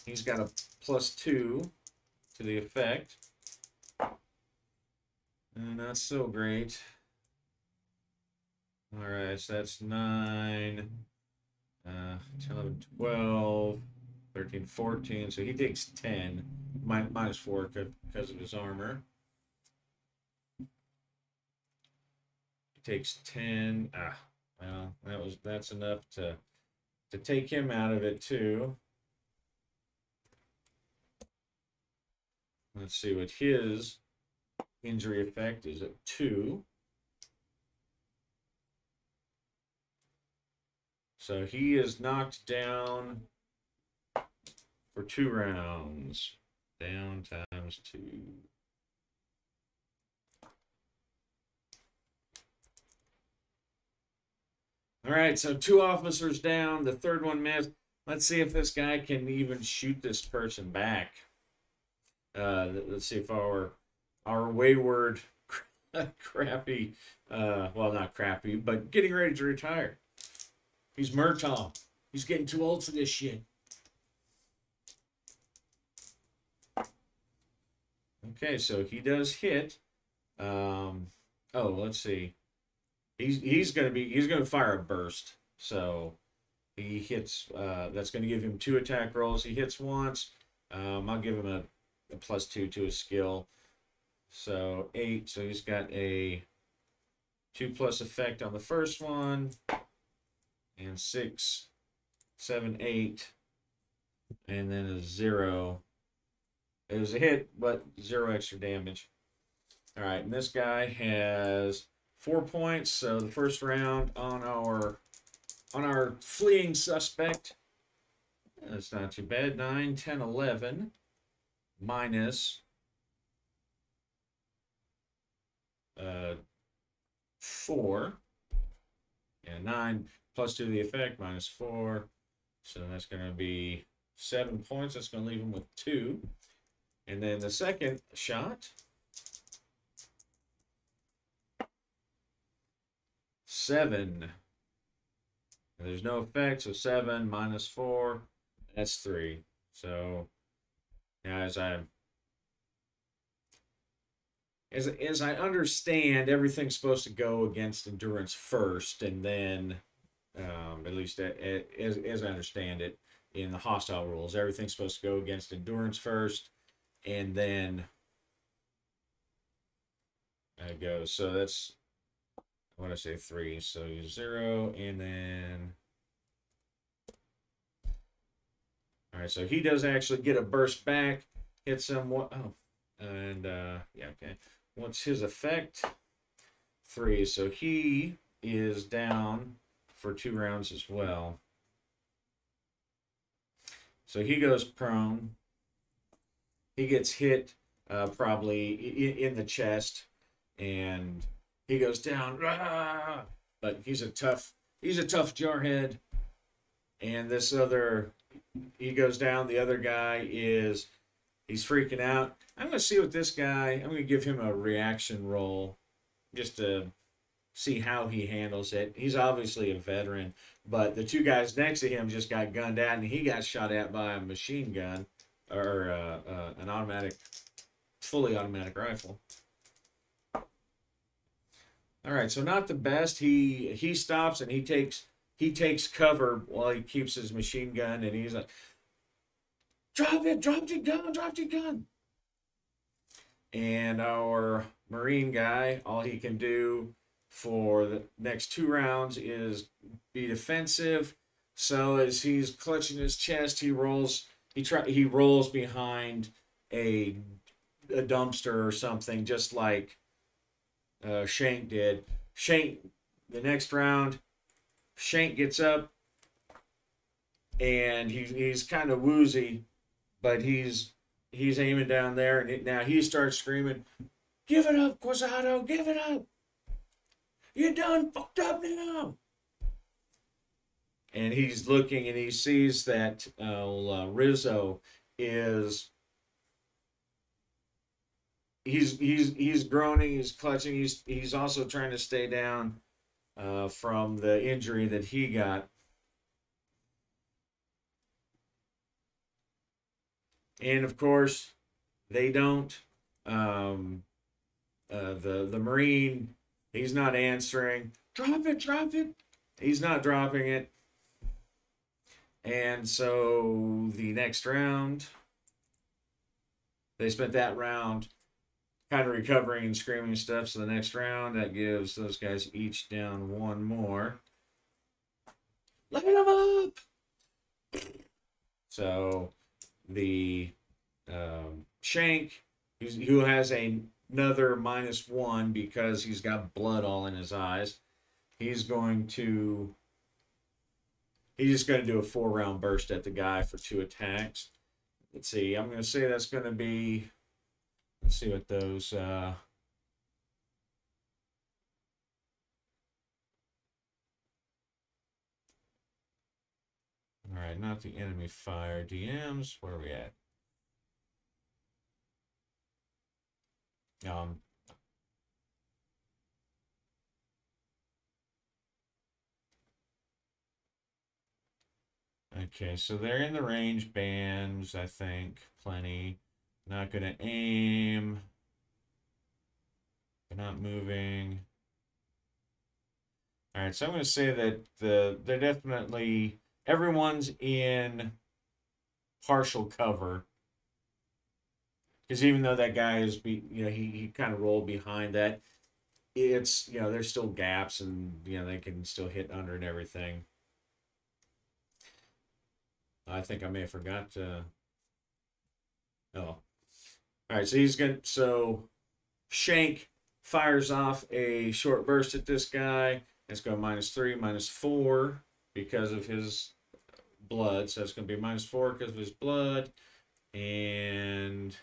He's got a +2 to the effect. Not so great. All right, so that's 9, 10, 11, 12, 13, 14. So he takes 10, minus 4 because of his armor. He takes 10. Well, that's enough to take him out of it too. Let's see what his injury effect is at 2. So he is knocked down for 2 rounds. Down times 2. All right, so 2 officers down. The third one missed. Let's see if this guy can even shoot this person back. Let's see if our wayward, crappy, well, not crappy, but getting ready to retire. He's Murtaugh. He's getting too old for this shit. Okay, so he does hit. Oh, let's see. He's gonna fire a burst. So he hits. That's gonna give him 2 attack rolls. He hits once. I'll give him a +2 to his skill. So 8. So he's got a 2+ effect on the first one, and 6, 7, 8, and then a 0. It was a hit, but 0 extra damage. All right, and this guy has 4 points. So the first round on our fleeing suspect, that's not too bad. 9, 10, 11 minus 4. Yeah, 9 +2 the effect minus 4. So that's going to be 7 points. That's going to leave him with 2. And then the second shot, 7. There's no effect, so 7 minus 4, that's 3. So, yeah, as I understand, everything's supposed to go against endurance first, and then, at least as I understand it, in the hostile rules, everything's supposed to go against endurance first, and then it goes. So that's, what I say, 3. So 0, and then, all right. So he does actually get a burst back, hits him. Oh, and yeah, okay. What's his effect? 3. So he is down for 2 rounds as well. So he goes prone. He gets hit probably in the chest, and he goes down. Rah! But he's a tough jarhead. And this other, he goes down. The other guy he's freaking out. I'm going to see what this guy, I'm going to give him a reaction roll just to see how he handles it. He's obviously a veteran, but the 2 guys next to him just got gunned out, and he got shot at by a machine gun or an fully automatic rifle. All right, so not the best. He stops and he takes cover while he keeps his machine gun, and he's like, drop your gun. And our Marine guy, all he can do for the next 2 rounds is be defensive. So as he's clutching his chest, he rolls behind a dumpster or something, just like Shank did. The next round, Shank gets up, and he's kind of woozy, but he's aiming down there, and now he starts screaming, "Give it up, Quasado! Give it up! You done fucked up now!" And he's looking, and he sees that Rizzo is. He's groaning, he's clutching, he's also trying to stay down from the injury that he got. And of course, they don't. The Marine, he's not answering. Drop it. He's not dropping it. And so the next round, they spent that round kind of recovering and screaming and stuff. So the next round, that gives those guys each down 1 more. Light them up! So the Shank, who has another -1 because he's got blood all in his eyes, he's just going to do a 4-round burst at the guy for 2 attacks. Let's see. I'm going to say that's going to be. Let's see what those. All right, not the enemy fire DMs. Where are we at? Okay, so they're in the range bands, I think, plenty. Not gonna aim. They're not moving. All right, so I'm gonna say that they're definitely everyone's in partial cover. Because even though that guy is, he kind of rolled behind that, it's, there's still gaps and, they can still hit under and everything. I think I may have forgot to, oh. All right, so Shank fires off a short burst at this guy. It's going -3, -4 because of his blood. So it's going to be -4 because of his blood. And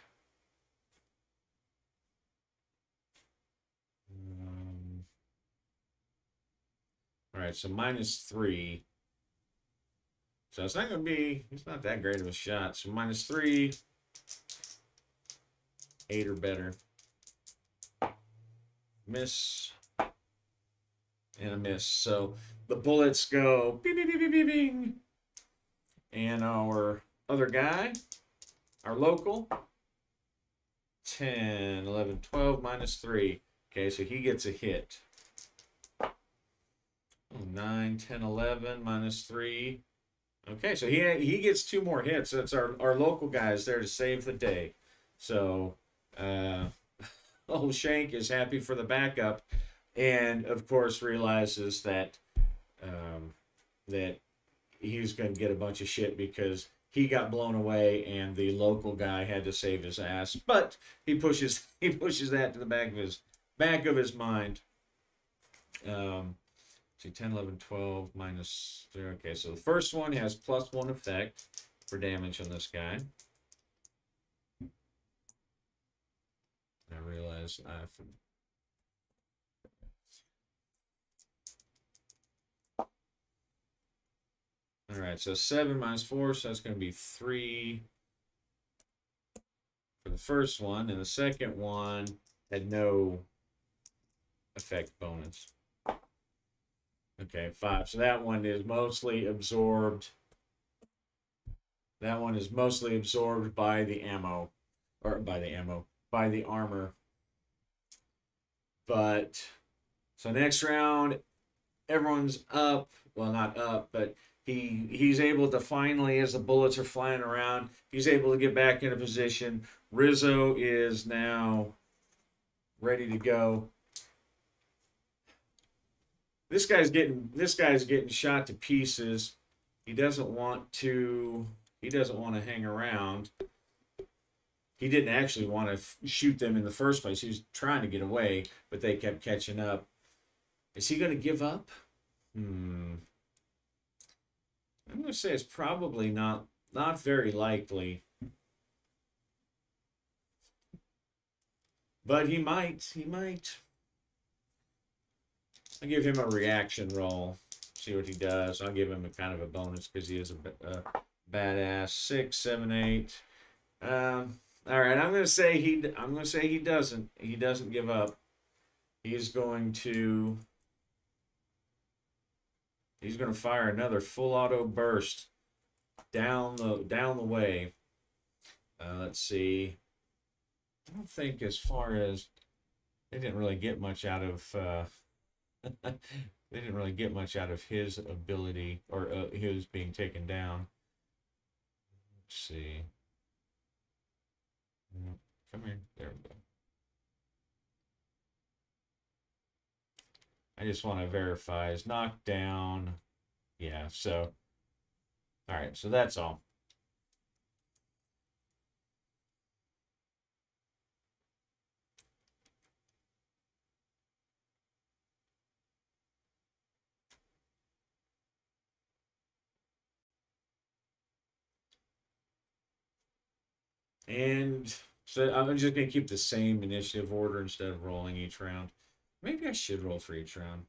all right, so -3. So it's not not that great of a shot. So -3, 8 or better. Miss. And a miss. So the bullets go bing, bing, bing, bing, bing. And our other guy, our local, 10, 11, 12, -3. Okay, so he gets a hit. 9, 10, 11, -3. Okay, so he gets 2 more hits. That's our local guy is there to save the day. So old Shank is happy for the backup, and of course realizes that that he's going to get a bunch of shit because he got blown away and the local guy had to save his ass. But he pushes that to the back of his mind. See, 10, 11, 12, -3. Okay, so the first one has +1 effect for damage on this guy. I realize all right, so 7 -4, so that's going to be 3 for the first one, and the second one had no effect bonus. Okay, 5. So that one is mostly absorbed. That one is mostly absorbed by the ammo, or by the armor. But so next round, everyone's up. Well, not up, but he's able to finally, as the bullets are flying around, he's able to get back into position. Rizzo is now ready to go. This guy's getting shot to pieces. He doesn't want to hang around. He didn't actually want to shoot them in the first place. He was trying to get away, but they kept catching up. Is he going to give up? I'm going to say it's probably not very likely. But he might. I'll give him a reaction roll. See what he does. I'll give him a kind of a bonus because he is a badass. 6, 7, 8. All right, I'm gonna say he doesn't give up. He's going to fire another full auto burst down the way. Let's see. I don't think as far as they didn't really get much out of they didn't really get much out of his ability or his being taken down. Let's see. Come here. There we go. I just want to verify his knockdown. Yeah, so. All right, so that's all. And so I'm just going to keep the same initiative order instead of rolling each round. Maybe I should roll for each round.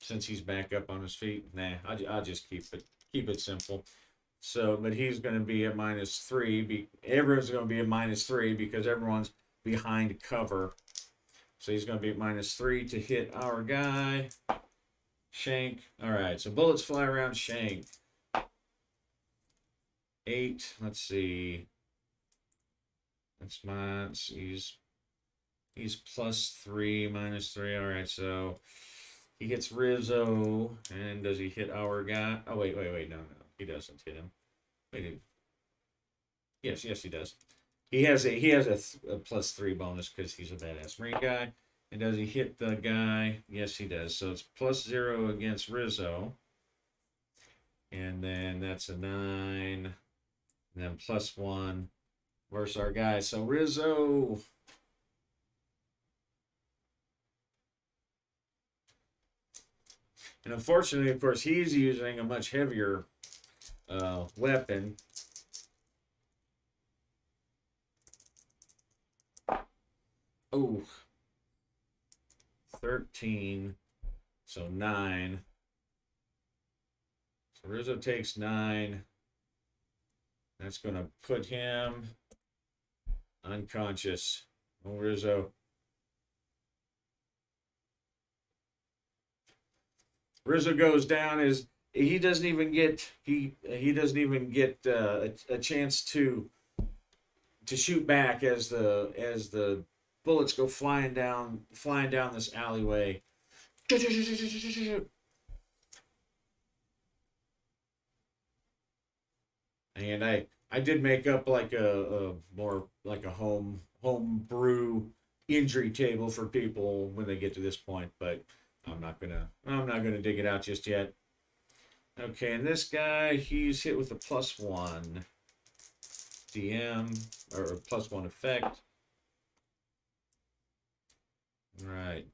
Since he's back up on his feet. Nah, I'll just keep it simple. So, but he's going to be at -3. Everyone's going to be at -3 because everyone's behind cover. So he's going to be at -3 to hit our guy. Shank. All right, so bullets fly around Shank. 8. Let's see. That's my, he's +3, -3. All right, so he hits Rizzo, and does he hit our guy? Oh, wait, no, he doesn't hit him. Wait, yes, he does. He has a +3 bonus because he's a badass Marine guy. And does he hit the guy? Yes, he does. So it's +0 against Rizzo. And then that's a 9. And then +1 versus our guy. So Rizzo. And unfortunately, of course, he's using a much heavier weapon. Oh, 13. So 9. So Rizzo takes 9. That's going to put him unconscious. Oh, Rizzo. Rizzo goes down as he doesn't even get a chance to shoot back as the bullets go flying down this alleyway. And I did make up like a more like a home brew injury table for people when they get to this point, but I'm not gonna dig it out just yet. Okay, and this guy, he's hit with a +1 DM or +1 effect. Right,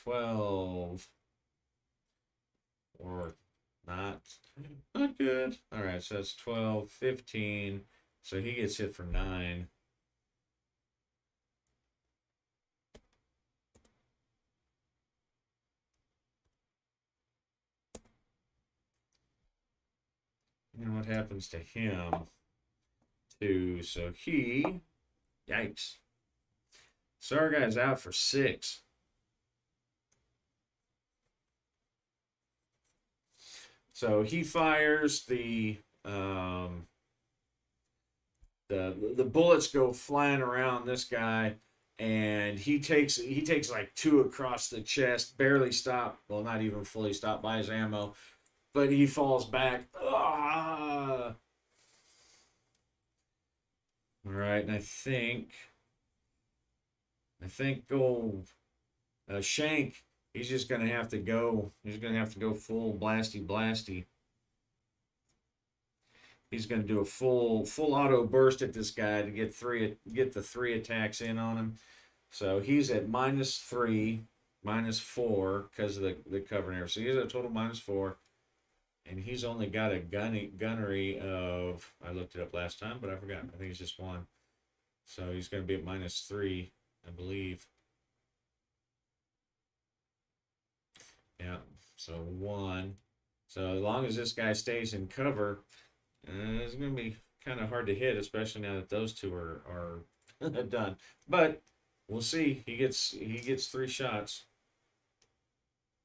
12 or not good. All right, so that's 12, 15. So he gets hit for 9. And what happens to him? 2. So he, yikes. So our guy's out for 6. So he fires the bullets go flying around this guy, and he takes like 2 across the chest, barely stopped, well, not even fully stopped by his ammo, but he falls back. Ah! All right, and I think Shank, he's just gonna have to go. He's gonna have to go full blasty. He's gonna do a full auto burst at this guy to get the 3 attacks in on him. So he's at -3, -4 because of the cover and everything. So he's at a total -4. And he's only got a gunnery of, I looked it up last time, but I forgot. I think it's just 1. So he's going to be at -3, I believe. Yeah, so 1. So as long as this guy stays in cover, it's going to be kind of hard to hit, especially now that those 2 are done. But we'll see. He gets 3 shots.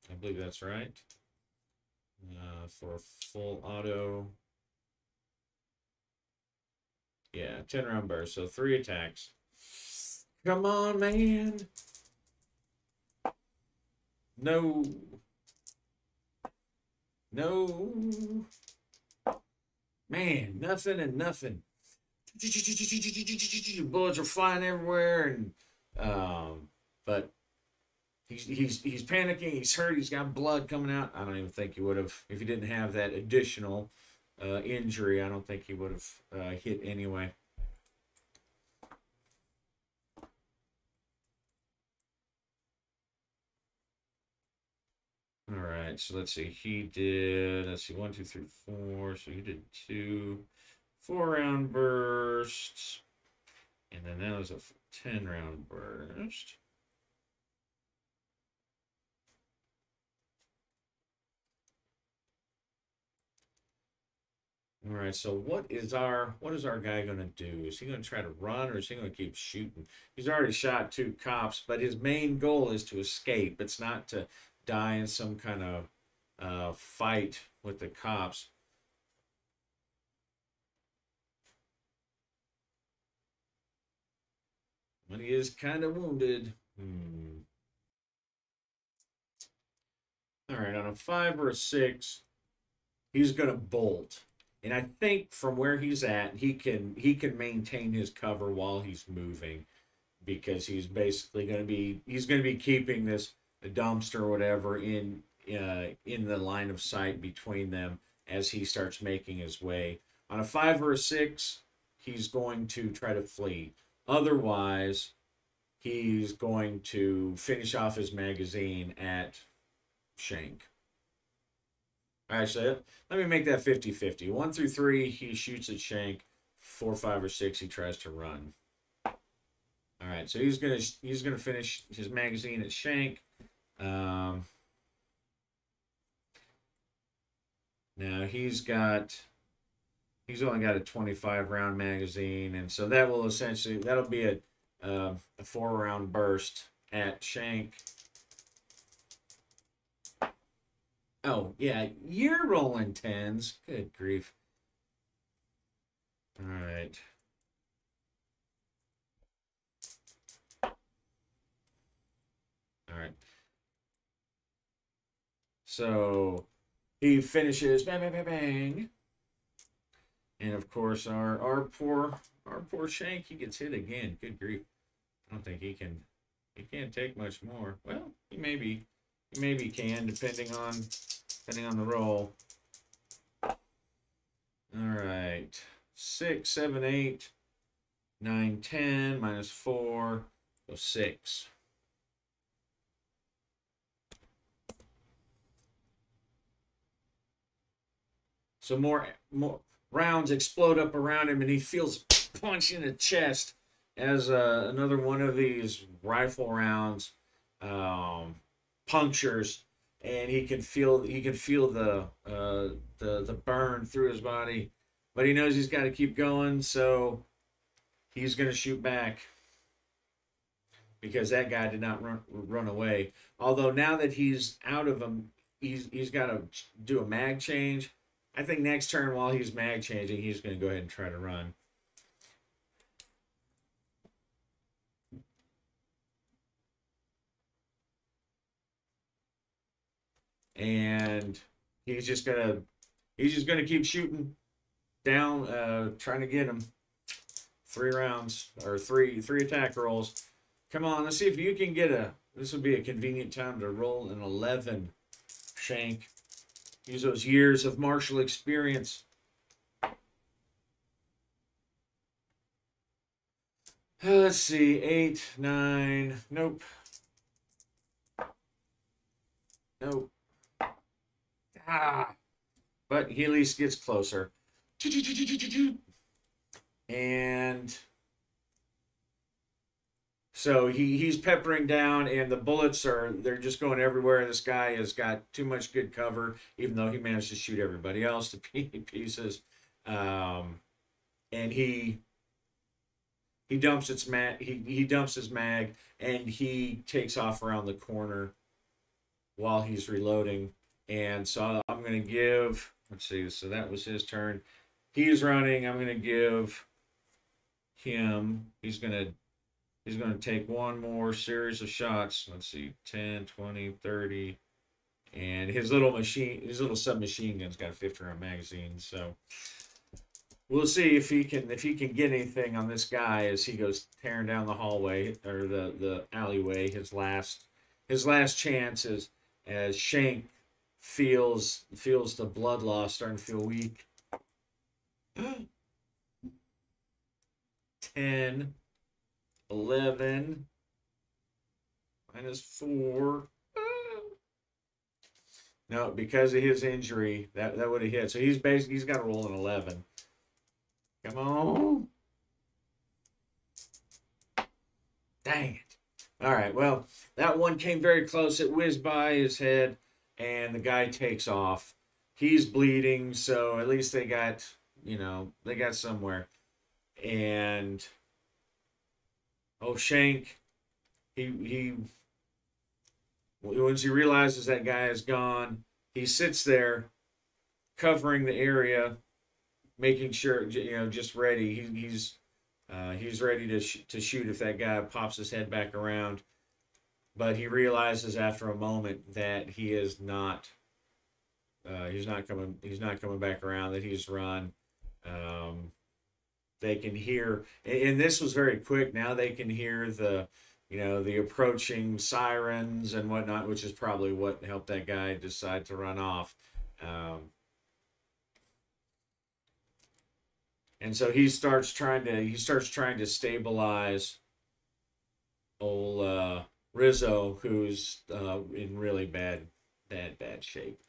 I believe that's right. For a full auto. Yeah, 10 round burst, so 3 attacks. Come on, man. No. Man, nothing and nothing. Bullets are flying everywhere, and but he's panicking. He's hurt. He's got blood coming out. I don't even think he would have if he didn't have that additional injury. I don't think he would have hit anyway. All right, so let's see. He did, let's see, 1, 2, 3, 4. So he did 2 4-round bursts. And then that was a 10-round burst. All right, so what is our guy going to do? Is he going to try to run, or is he going to keep shooting? He's already shot 2 cops, but his main goal is to escape. It's not to die in some kind of fight with the cops. But he is kind of wounded. All right, on a 5 or a 6, he's going to bolt. And I think from where he's at, he can maintain his cover while he's moving, because he's basically going to be keeping this dumpster or whatever in the line of sight between them as he starts making his way. On a 5 or a 6, he's going to try to flee. Otherwise, he's going to finish off his magazine at Shank. Actually, let me make that 50-50. 1 through 3, he shoots at Shank. 4, 5, or 6, he tries to run. All right, so he's gonna finish his magazine at Shank. Now he's only got a 25 round magazine, and so that'll be a 4-round burst at Shank. Oh yeah, you're rolling 10s. Good grief. All right. All right. So he finishes bang, bang, bang, bang. And of course our poor Shank, he gets hit again. Good grief. I don't think he can't take much more. Well, he maybe can, depending on the roll. All right. 6, 7, 8, 9, 10, minus 4, so 6. So more rounds explode up around him, and he feels a punch in the chest as another one of these rifle rounds punctures, and he can feel the burn through his body, but he knows he's got to keep going, so he's going to shoot back, because that guy did not run away. Although now that he's out of him, he's got to do a mag change. I think next turn, while he's mag changing, he's going to go ahead and try to run. And he's just gonna keep shooting down, trying to get him. 3 rounds, or three attack rolls. Come on, let's see if you can get this would be a convenient time to roll an 11, Shank. Use those years of martial experience. Let's see, 8, 9, nope. Nope. But he at least gets closer. And so he's peppering down, and the bullets they're just going everywhere. This guy has got too much good cover, even though he managed to shoot everybody else to pieces. And he dumps his mag, and he takes off around the corner while he's reloading. And so I'm going to give, let's see, so that was his turn. He's running. I'm going to give him, he's going to take one more series of shots. Let's see, 10, 20, 30. And his little submachine gun's got a 50-round magazine. So we'll see if he can get anything on this guy as he goes tearing down the hallway, or the alleyway. His last chance as Shank feels the blood loss, starting to feel weak. 10, 11, minus 4. No, because of his injury, that would have hit. So he's got to roll an 11. Come on. Dang it. All right, well, that one came very close. It whizzed by his head, and the guy takes off. He's bleeding, so at least they got somewhere. And Shank, he once he realizes that guy is gone, he sits there covering the area, making sure, just ready. He's ready to shoot if that guy pops his head back around, but he realizes after a moment that he is not. He's not coming. He's not coming back around. That he's run. Um, they can hear, and this was very quick. Now they can hear the approaching sirens and whatnot, which is probably what helped that guy decide to run off. And so he starts trying to stabilize old Rizzo, who's in really bad shape.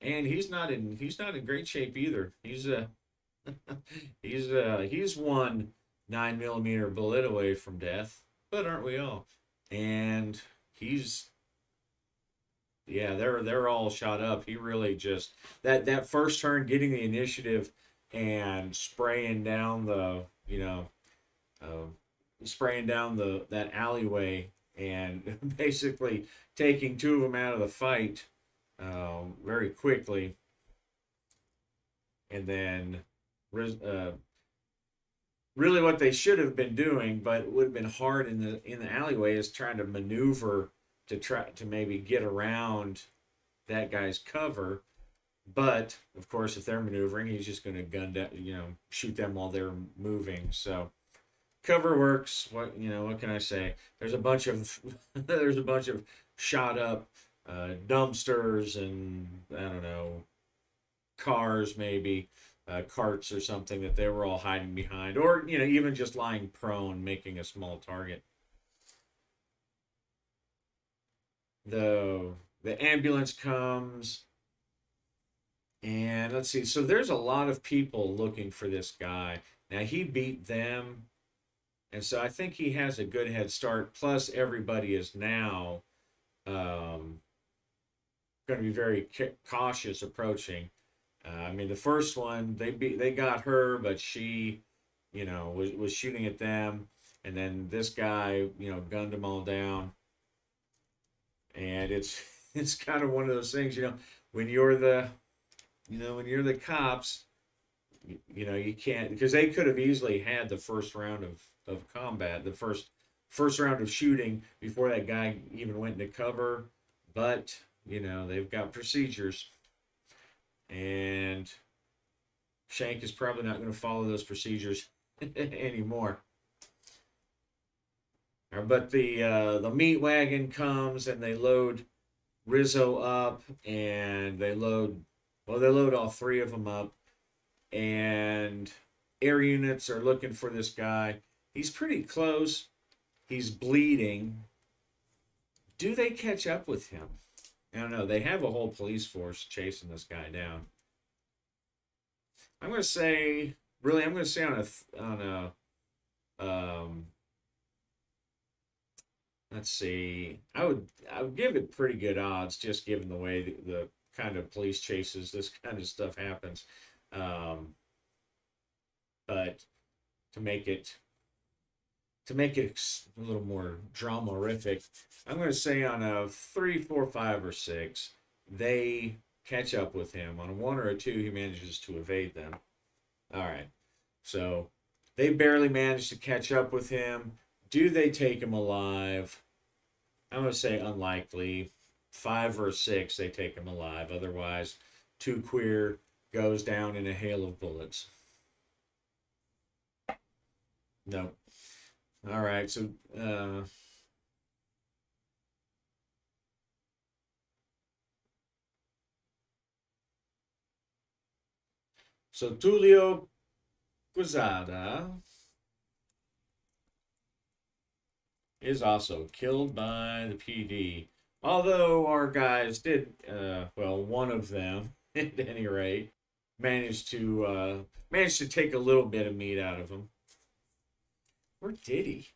And he's not in great shape either. He's one 9 millimeter bullet away from death, but aren't we all? And he's yeah, they're all shot up. He really just that first turn, getting the initiative and uh, spraying down the that alleyway and basically taking two of them out of the fight very quickly, and then uh, really what they should have been doing, but it would have been hard in the alleyway, is trying to maneuver to try to maybe get around that guy's cover. But of course, if they're maneuvering, he's just going to gun down, shoot them while they're moving. So cover works. What can I say? There's a bunch of there's a bunch of shot up dumpsters and I don't know, cars, maybe carts or something that they were all hiding behind, or even just lying prone, making a small target. The ambulance comes, and let's see. So there's a lot of people looking for this guy. Now he beat them, and so I think he has a good head start. Plus, everybody is now um, going to be very cautious approaching. I mean, the first one they got her, but she, was shooting at them, and then this guy, gunned them all down. And it's kind of one of those things, when you're the cops, you can't, because they could have easily had the first round of combat, the first round of shooting before that guy even went into cover, but they've got procedures, and Shank is probably not going to follow those procedures anymore. But the meat wagon comes and they load Rizzo up, and they load all three of them up, and air units are looking for this guy. He's pretty close. He's bleeding. Do they catch up with him? I don't know. They have a whole police force chasing this guy down. I'm going to say, really, I'm going to say let's see. I would give it pretty good odds, just given the way the kind of police chases, this kind of stuff happens. Um, but to make it a little more dramatific, I'm going to say on a 3, 4, 5, or 6, they catch up with him. On a 1 or a 2, he manages to evade them. All right, so they barely manage to catch up with him. Do they take him alive? I'm going to say unlikely. 5 or 6, they take him alive. Otherwise, Too Queer goes down in a hail of bullets. No. All right, so Tulio Quezada is also killed by the PD. Although our guys did, one of them, at any rate, managed to take a little bit of meat out of him. Where did he?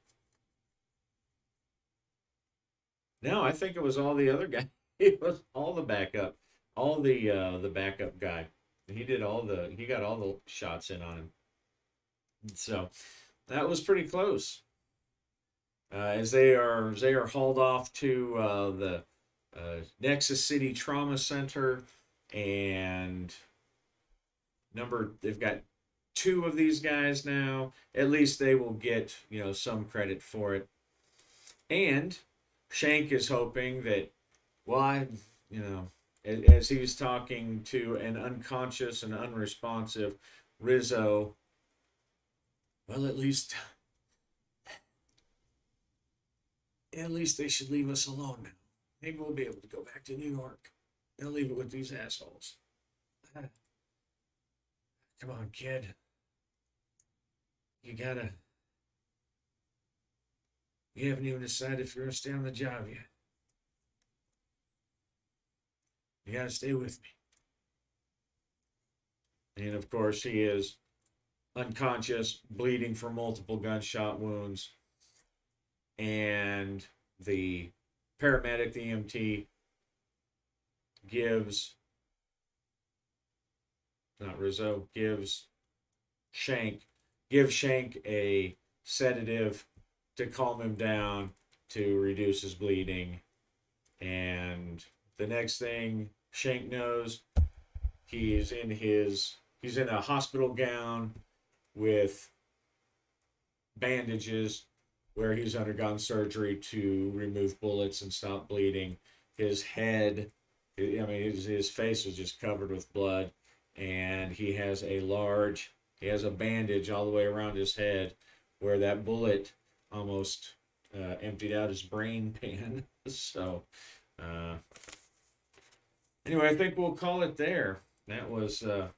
No, I think it was all the other guy. It was all the backup, all the backup guy. He got all the shots in on him. So that was pretty close. As they are hauled off to the Nexus City Trauma Center, And they've got 2 of these guys now. At least they will get, some credit for it. And Shank is hoping that, well, as he was talking to an unconscious and unresponsive Rizzo, well, at least they should leave us alone now. Maybe we'll be able to go back to New York. They'll leave it with these assholes. Come on, kid. You haven't even decided if you're going to stay on the job yet. You gotta stay with me. And of course, he is unconscious, bleeding from multiple gunshot wounds. And the paramedic, the EMT, gives Shank a sedative to calm him down, to reduce his bleeding. And the next thing Shank knows, he's in a hospital gown with bandages, where he's undergone surgery to remove bullets and stop bleeding. His head, his face is just covered with blood, and he has a bandage all the way around his head, where that bullet almost emptied out his brain pan. So, anyway, I think we'll call it there. That was, I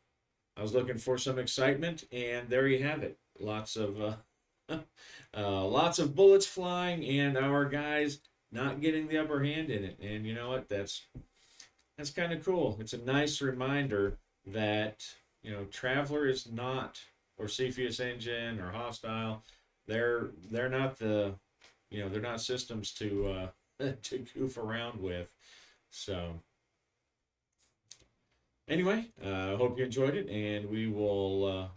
was looking for some excitement, and there you have it. Lots of bullets flying, and our guys not getting the upper hand in it. And you know what? That's kind of cool. It's a nice reminder that, Traveler is not, or Cepheus Engine, or Hostile. They're not they're not systems to to goof around with. So anyway, I hope you enjoyed it, and we will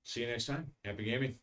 see you next time. Happy gaming.